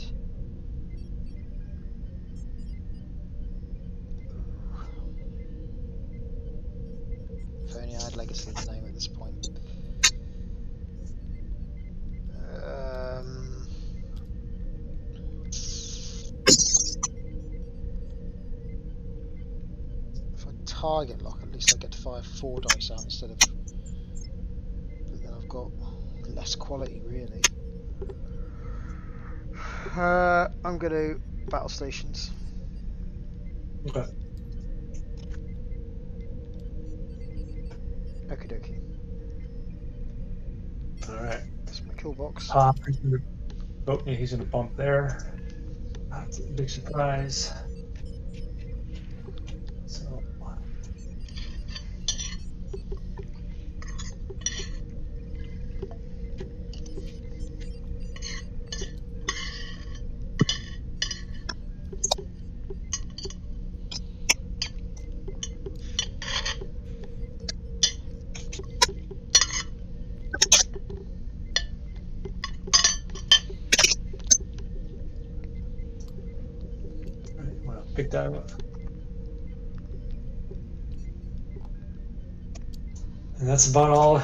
if only I had Legacy in the name at this point. If I target lock, at least I get to fire 4 dice out instead of. But then I've got less quality, really. I'm going to battle stations. Okay. Okie dokie. All right. That's my kill box. Oh, yeah, he's gonna bump there. That's a big surprise. So. Well, pick that up. And that's about all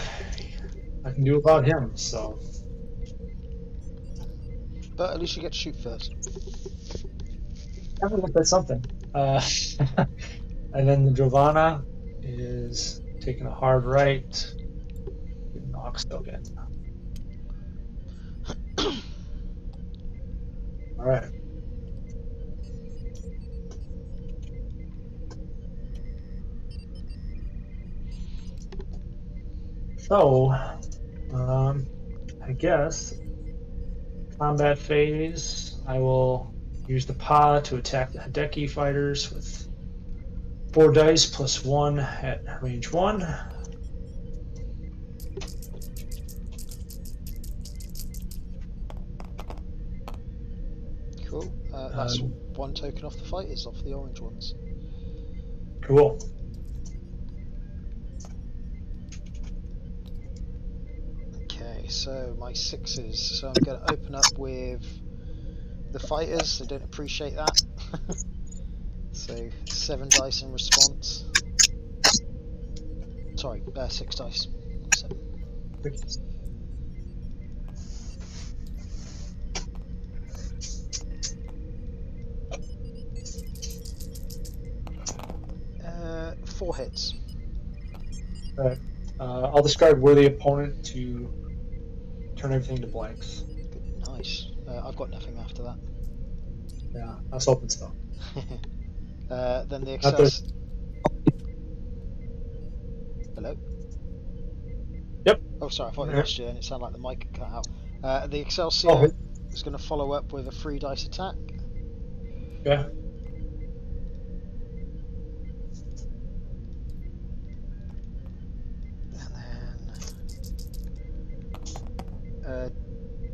I can do about him, so. But at least you get to shoot first. I think that's something. And then the Giovanna is taking a hard right. Knocks again. All right. So, I guess combat phase. I will use the PA to attack the Hideki fighters with 4 dice plus 1 at range 1. Cool. That's 1 token off the fighters, off the orange ones. Cool. Okay, so my 6s. So I'm going to open up with the fighters. They don't appreciate that. So 7 dice in response. Sorry, 6 dice. Not 7. Uh, 4 hits. All right. I'll discard worthy opponent to turn everything to blanks. Good, nice. I've got nothing after that. Yeah, I was hoping so. Then the Excelsior. Hello? Yep. Oh, sorry, I thought I lost you and it sounded like the mic had cut out. The Excelsior is going to follow up with a 3 dice attack. Yeah.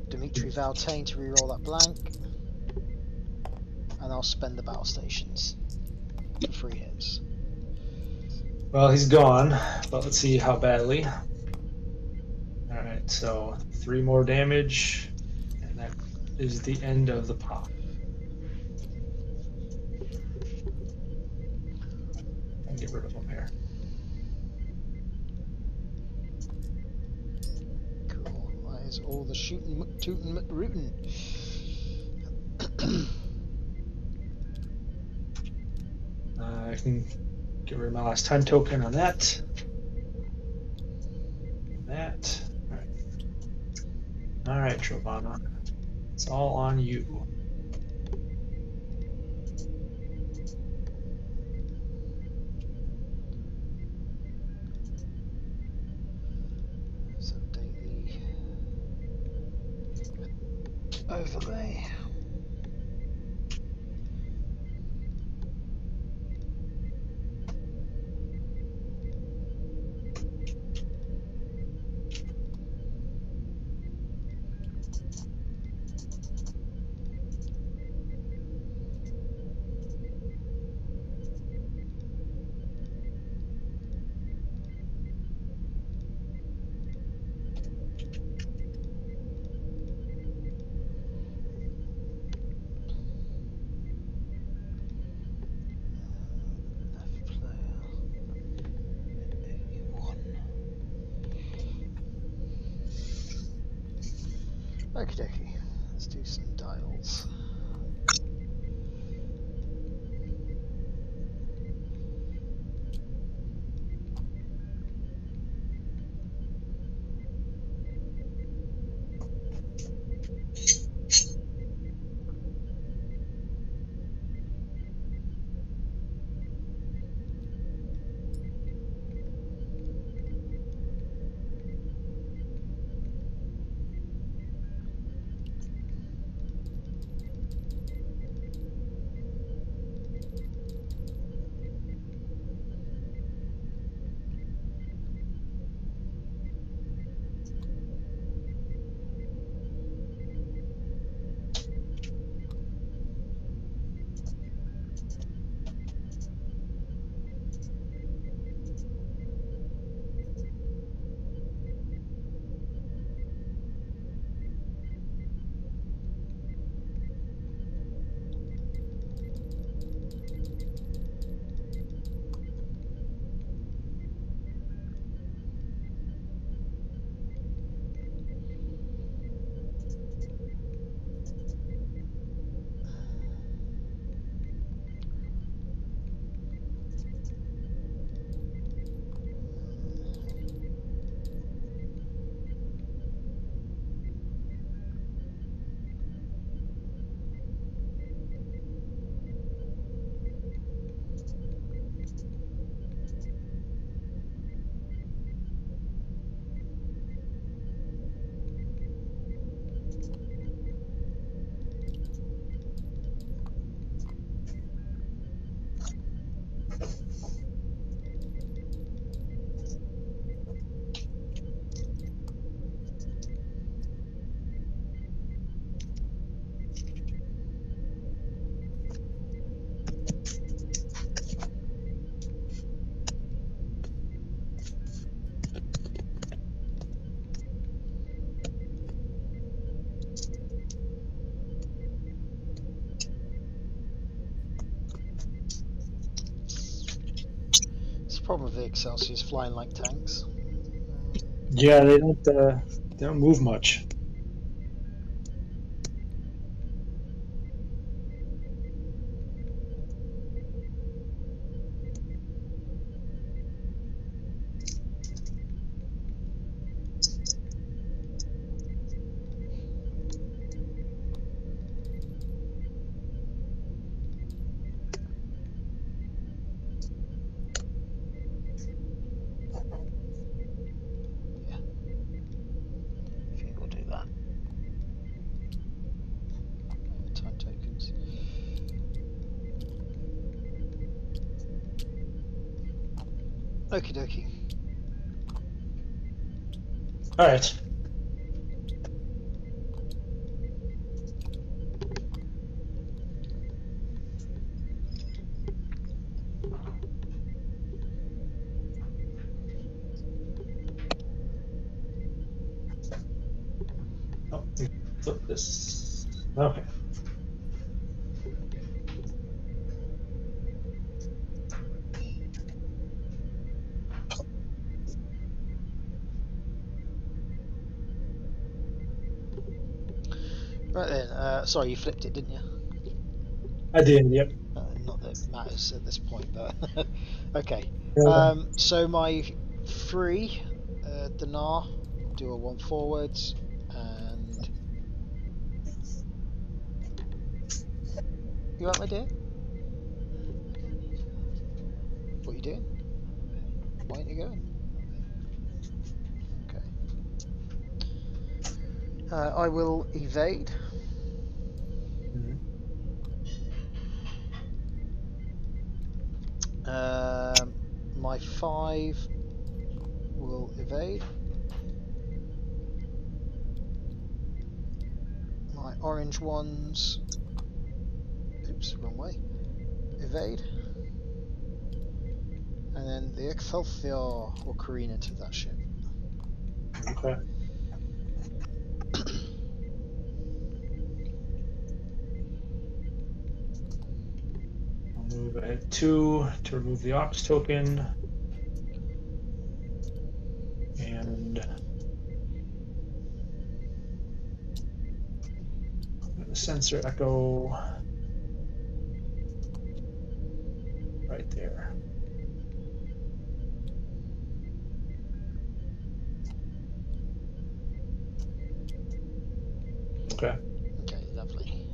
Dimitri Valtain to reroll that blank, and I'll spend the battle stations for 3 hits. Well, he's gone, but let's see how badly. All right, so 3 more damage, and that is the end of the pop. get rid of them here. Cool. That is all the shooting, tootin', rootin'. I can get rid of my last time token on that. That. All right. All right, Trobana. It's all on you. Let's update the overlay. Okie dokie, let's do some dials. Problem with the Excelsiors flying like tanks. Yeah, they don't move much. Okie dokie. All right. Oh, flip this. Okay. Right then. Sorry, you flipped it, didn't you? I did. Yep. Not that it matters at this point, but okay. Yeah. So my 3 dinar, do a 1 forwards, and you right, my dear? What are you doing? Why aren't you going? Okay. I will evade. Mhm. My 5 will evade. My orange ones. Oops, wrong way. Evade. And then the Excelsior will careen into that ship. Okay. I'll move ahead 2 to remove the Ox token. And the sensor echo right there. Okay. Okay, lovely.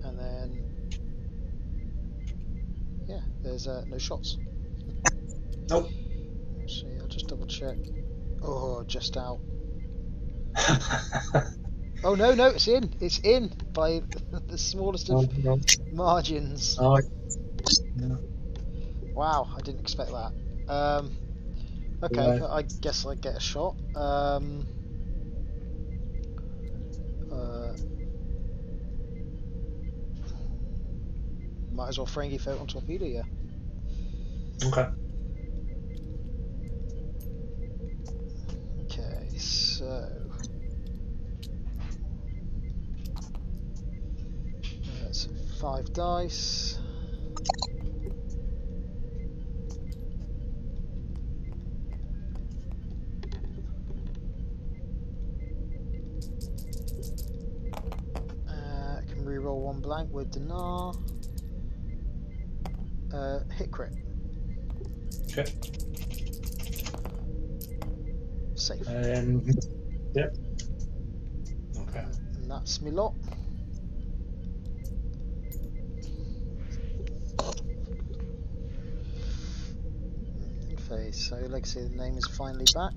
And then, yeah, there's no shots. Nope. Actually, I'll just double check. Oh, just out. Oh no, no, it's in. It's in by the smallest of No. margins. Oh, no. Wow, I didn't expect that. Okay, Right. I guess I get a shot. Uh, might as well Frankie float on torpedo, yeah. Okay. Okay, so that's 5 dice. I can reroll 1 blank with dinar. Hit crit. Okay. Safe. And yep. Okay. And that's me lot. Phase. So, like I say, the name is finally back.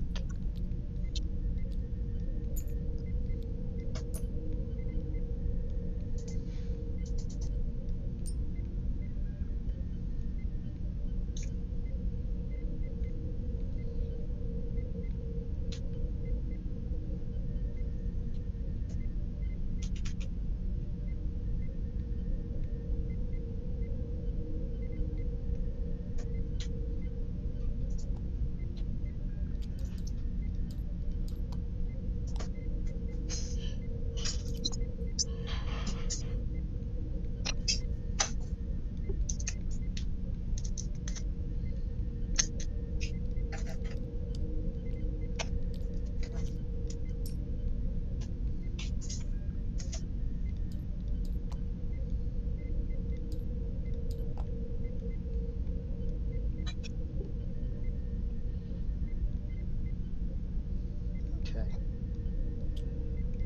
Okay.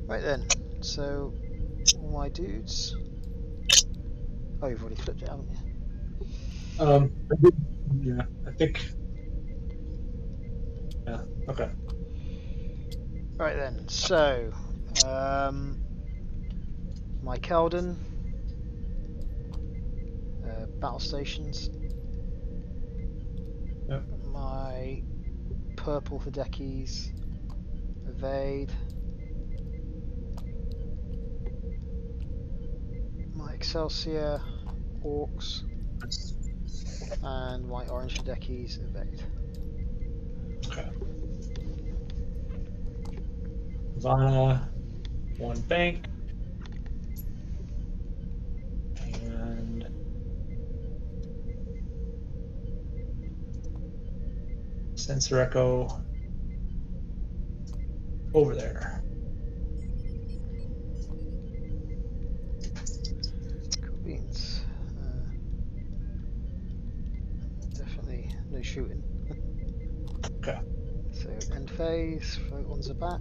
Right then. So, all my dudes. Oh, you've already flipped it, haven't you? Yeah, I think. Yeah. Okay. Right then. So, my Keldon. Battle stations. Yep. My purple Hidekis. Evade. My Excelsior. Orcs. And my orange Hidekis. Evade. Okay. Ivana, 1 bank. And sensor echo over there. shooting. Okay. So end phase, photons are back.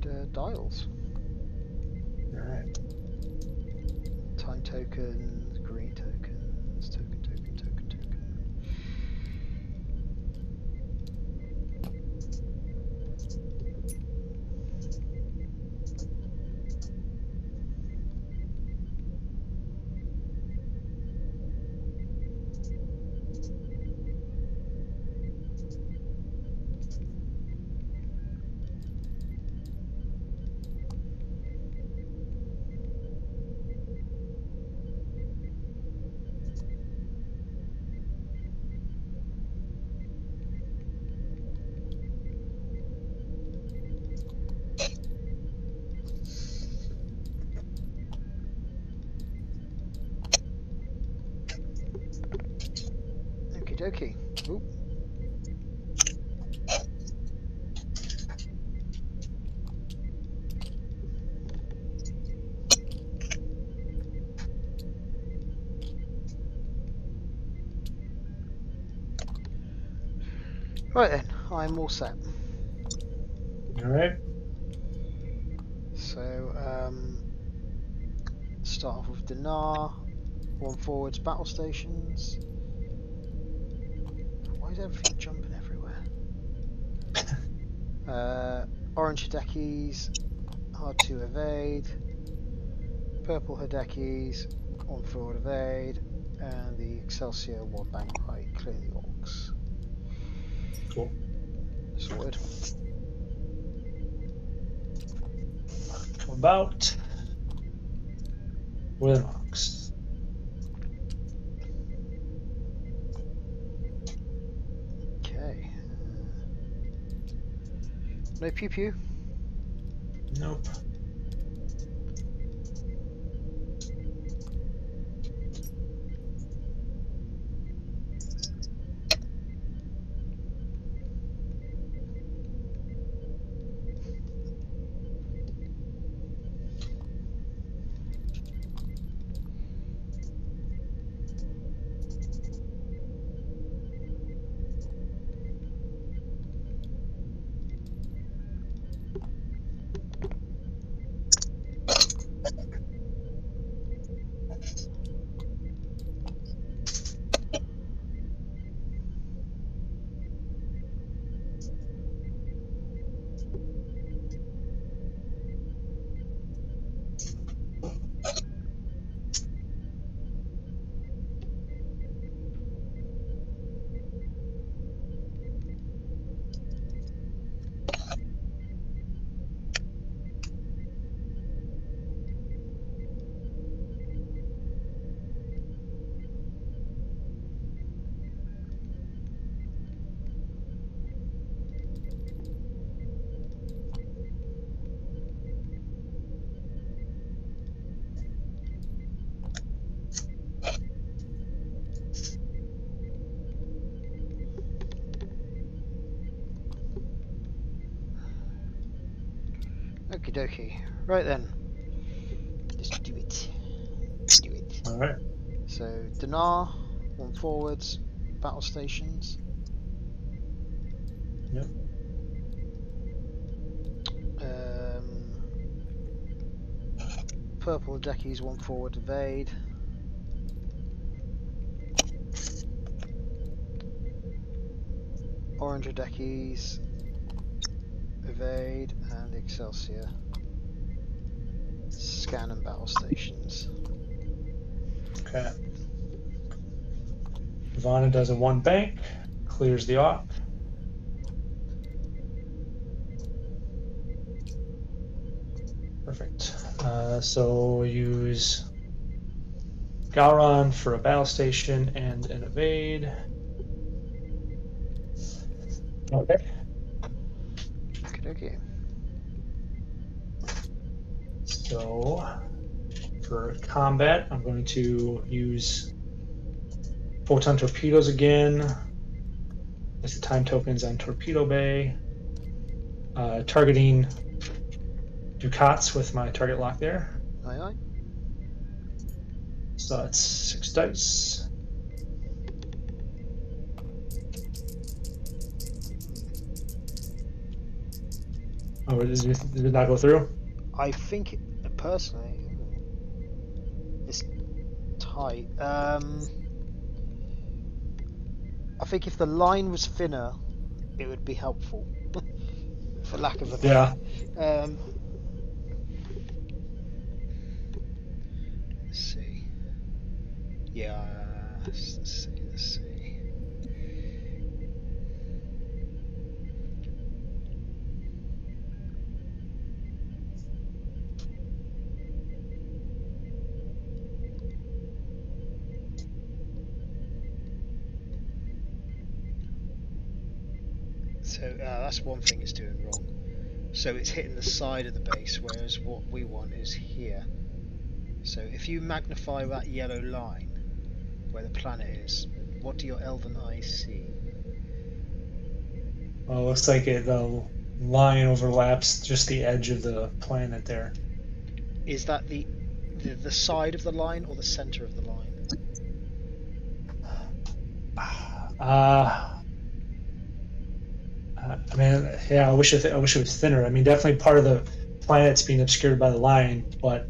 And dials. Alright. Time tokens, green tokens, token. Okie dokie. Oop. Right then, I'm all set. Alright. So, start off with Dinar, one forwards, battle stations. Why is everything jumping everywhere? Orange Hidekis, hard to evade. Purple Hidekis, one forward evade. And the Excelsior, one bank right, clear the orcs. Cool. Sorted. Come about. With an ox. Okay. No pew pew. Nope. Okie dokie. Right then. Let's do it. Let's do it. Alright. So, Dinar, one forwards, battle stations. Yep. Purple Hidekis, one forward, evade. Orange Hidekis, evade, and Excelsior. Scan and battle stations. Okay. Ivana does a one bank, clears the op. Perfect. So we'll use Gowron for a battle station and an evade. Okay. Okay. So for combat, I'm going to use photon torpedoes again. That's the time tokens on Torpedo Bay. Targeting Ducats with my target lock there. Aye aye. So that's 6 dice. Oh, did it not go through? I think, personally, it's tight. I think if the line was thinner, it would be helpful, for lack of a better. Yeah. Let's see. Yeah. Let's see. So that's one thing it's doing wrong. So it's hitting the side of the base, whereas what we want is here. So if you magnify that yellow line where the planet is, what do your elven eyes see? Well, it looks like the line overlaps just the edge of the planet there. Is that the side of the line or the center of the line? I mean, yeah, I wish it was thinner. I mean, definitely part of the planet's being obscured by the line, but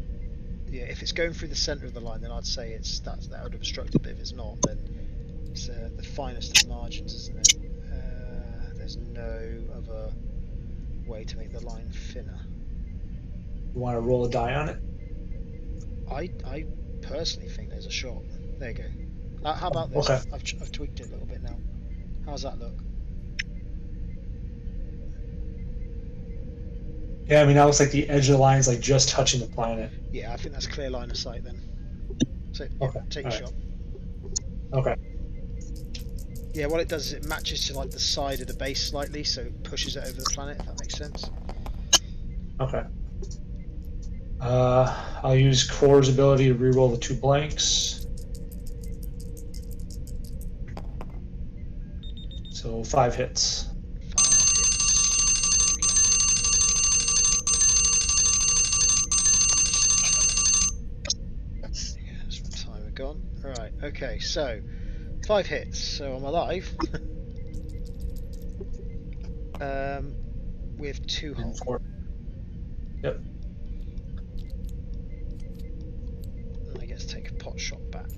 yeah, if it's going through the center of the line, then I'd say that would obstruct a bit. If it's not, then it's the finest of margins, isn't it? There's no other way to make the line thinner. you want to roll a die on it? I personally think there's a shot. There you go. How about this? Okay. I've tweaked it a little bit now. How's that look? Yeah, I mean, that looks like the edge of the line is like just touching the planet. Yeah, I think that's clear line of sight then. So Okay. take your shot. Okay. Yeah, what it does is it matches to like the side of the base slightly, so it pushes it over the planet, if that makes sense. Okay. I'll use Core's ability to reroll the 2 blanks. So 5 hits. 5 hits. Yeah, that's what time we're gone. Right, okay, so 5 hits, so I'm alive. With 2 holes. 4. Yep. And I get to take a pot shot back.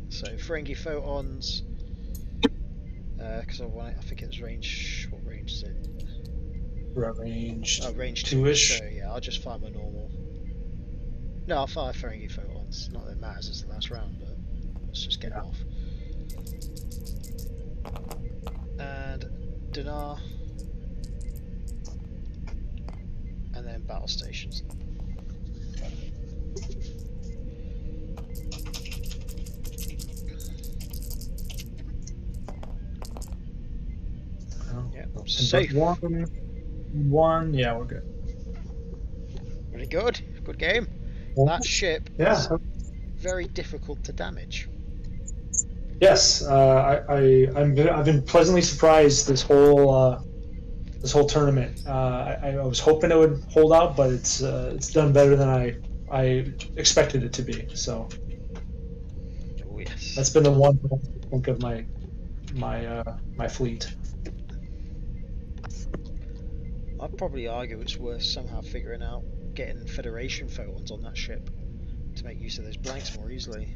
So Ferengi photons, because I think it's range. What range is it? Range. Oh, range 2-ish. So yeah, I'll just fire my normal. No, I'll fire Ferengi photons. Not that it matters, it's the last round, but let's just get it off. And Dinar. And then battle stations. Yeah, safe. One. Yeah, we're good. Really good. Good game. That ship is very difficult to damage. Yes, I've been pleasantly surprised this whole tournament. I was hoping it would hold out, but it's done better than I expected it to be. So Oh yes. that's been the one thing I think of my fleet. I'd probably argue it's worth somehow figuring out getting Federation photons on that ship to make use of those blanks more easily.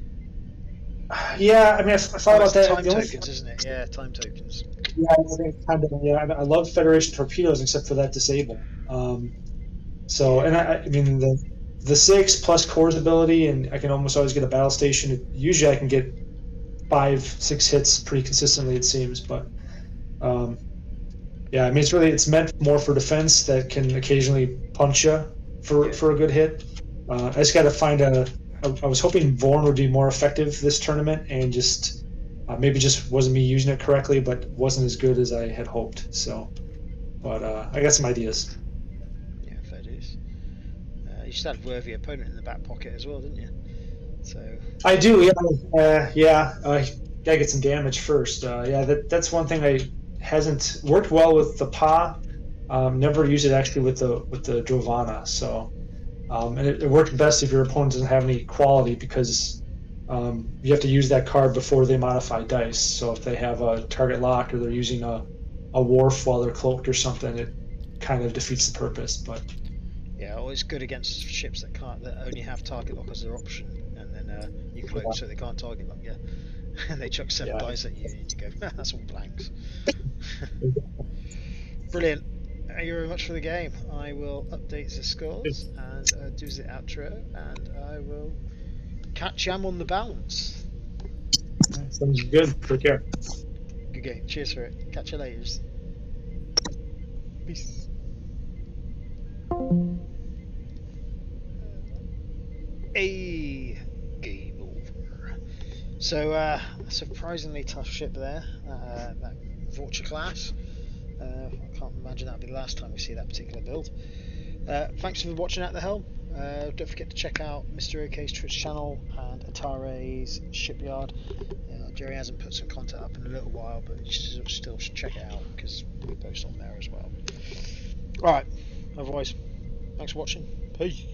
Yeah, I mean, I thought about that. Time tokens, isn't it? Yeah, time tokens. Yeah, I think kind of. Yeah, I love Federation torpedoes except for that disable. So, and I mean the 6 plus Core's ability, and I can almost always get a battle station. Usually, I can get 5-6 hits pretty consistently, it seems. But yeah, I mean, it's meant more for defense that can occasionally punch you for a good hit. I just got to find I was hoping Vorn would be more effective this tournament, and just maybe just wasn't me using it correctly, but wasn't as good as I had hoped. So, but I got some ideas. Yeah, fair dues. You just had a worthy opponent in the back pocket as well, didn't you? So I do, yeah. I gotta get some damage first. Yeah, that's one thing I hasn't worked well with the Pa. Never used it actually with the Drovana. So. And it works best if your opponent doesn't have any quality, because you have to use that card before they modify dice. So if they have a target lock or they're using a wharf while they're cloaked or something, it kind of defeats the purpose. But yeah, always good against ships that only have target lock as their option, and then you cloak so they can't target lock. Yeah, and they chuck 7 dice at you, and you go, that's all blanks. Brilliant. Thank you very much for the game. I will update the scores and do the outro, and I will catch you on the bounce. Sounds good. Take care. Good game. Cheers for it. Catch you later. Peace. A game over. So, a surprisingly tough ship there. That Vulture class. I can't imagine that'll be the last time we see that particular build. Thanks for watching At the Helm. Don't forget to check out Mr. OK's Twitch channel and Antares Shipyard. Jerry hasn't put some content up in a little while, but you still should check it out because we post on there as well. Alright, otherwise, thanks for watching. Peace.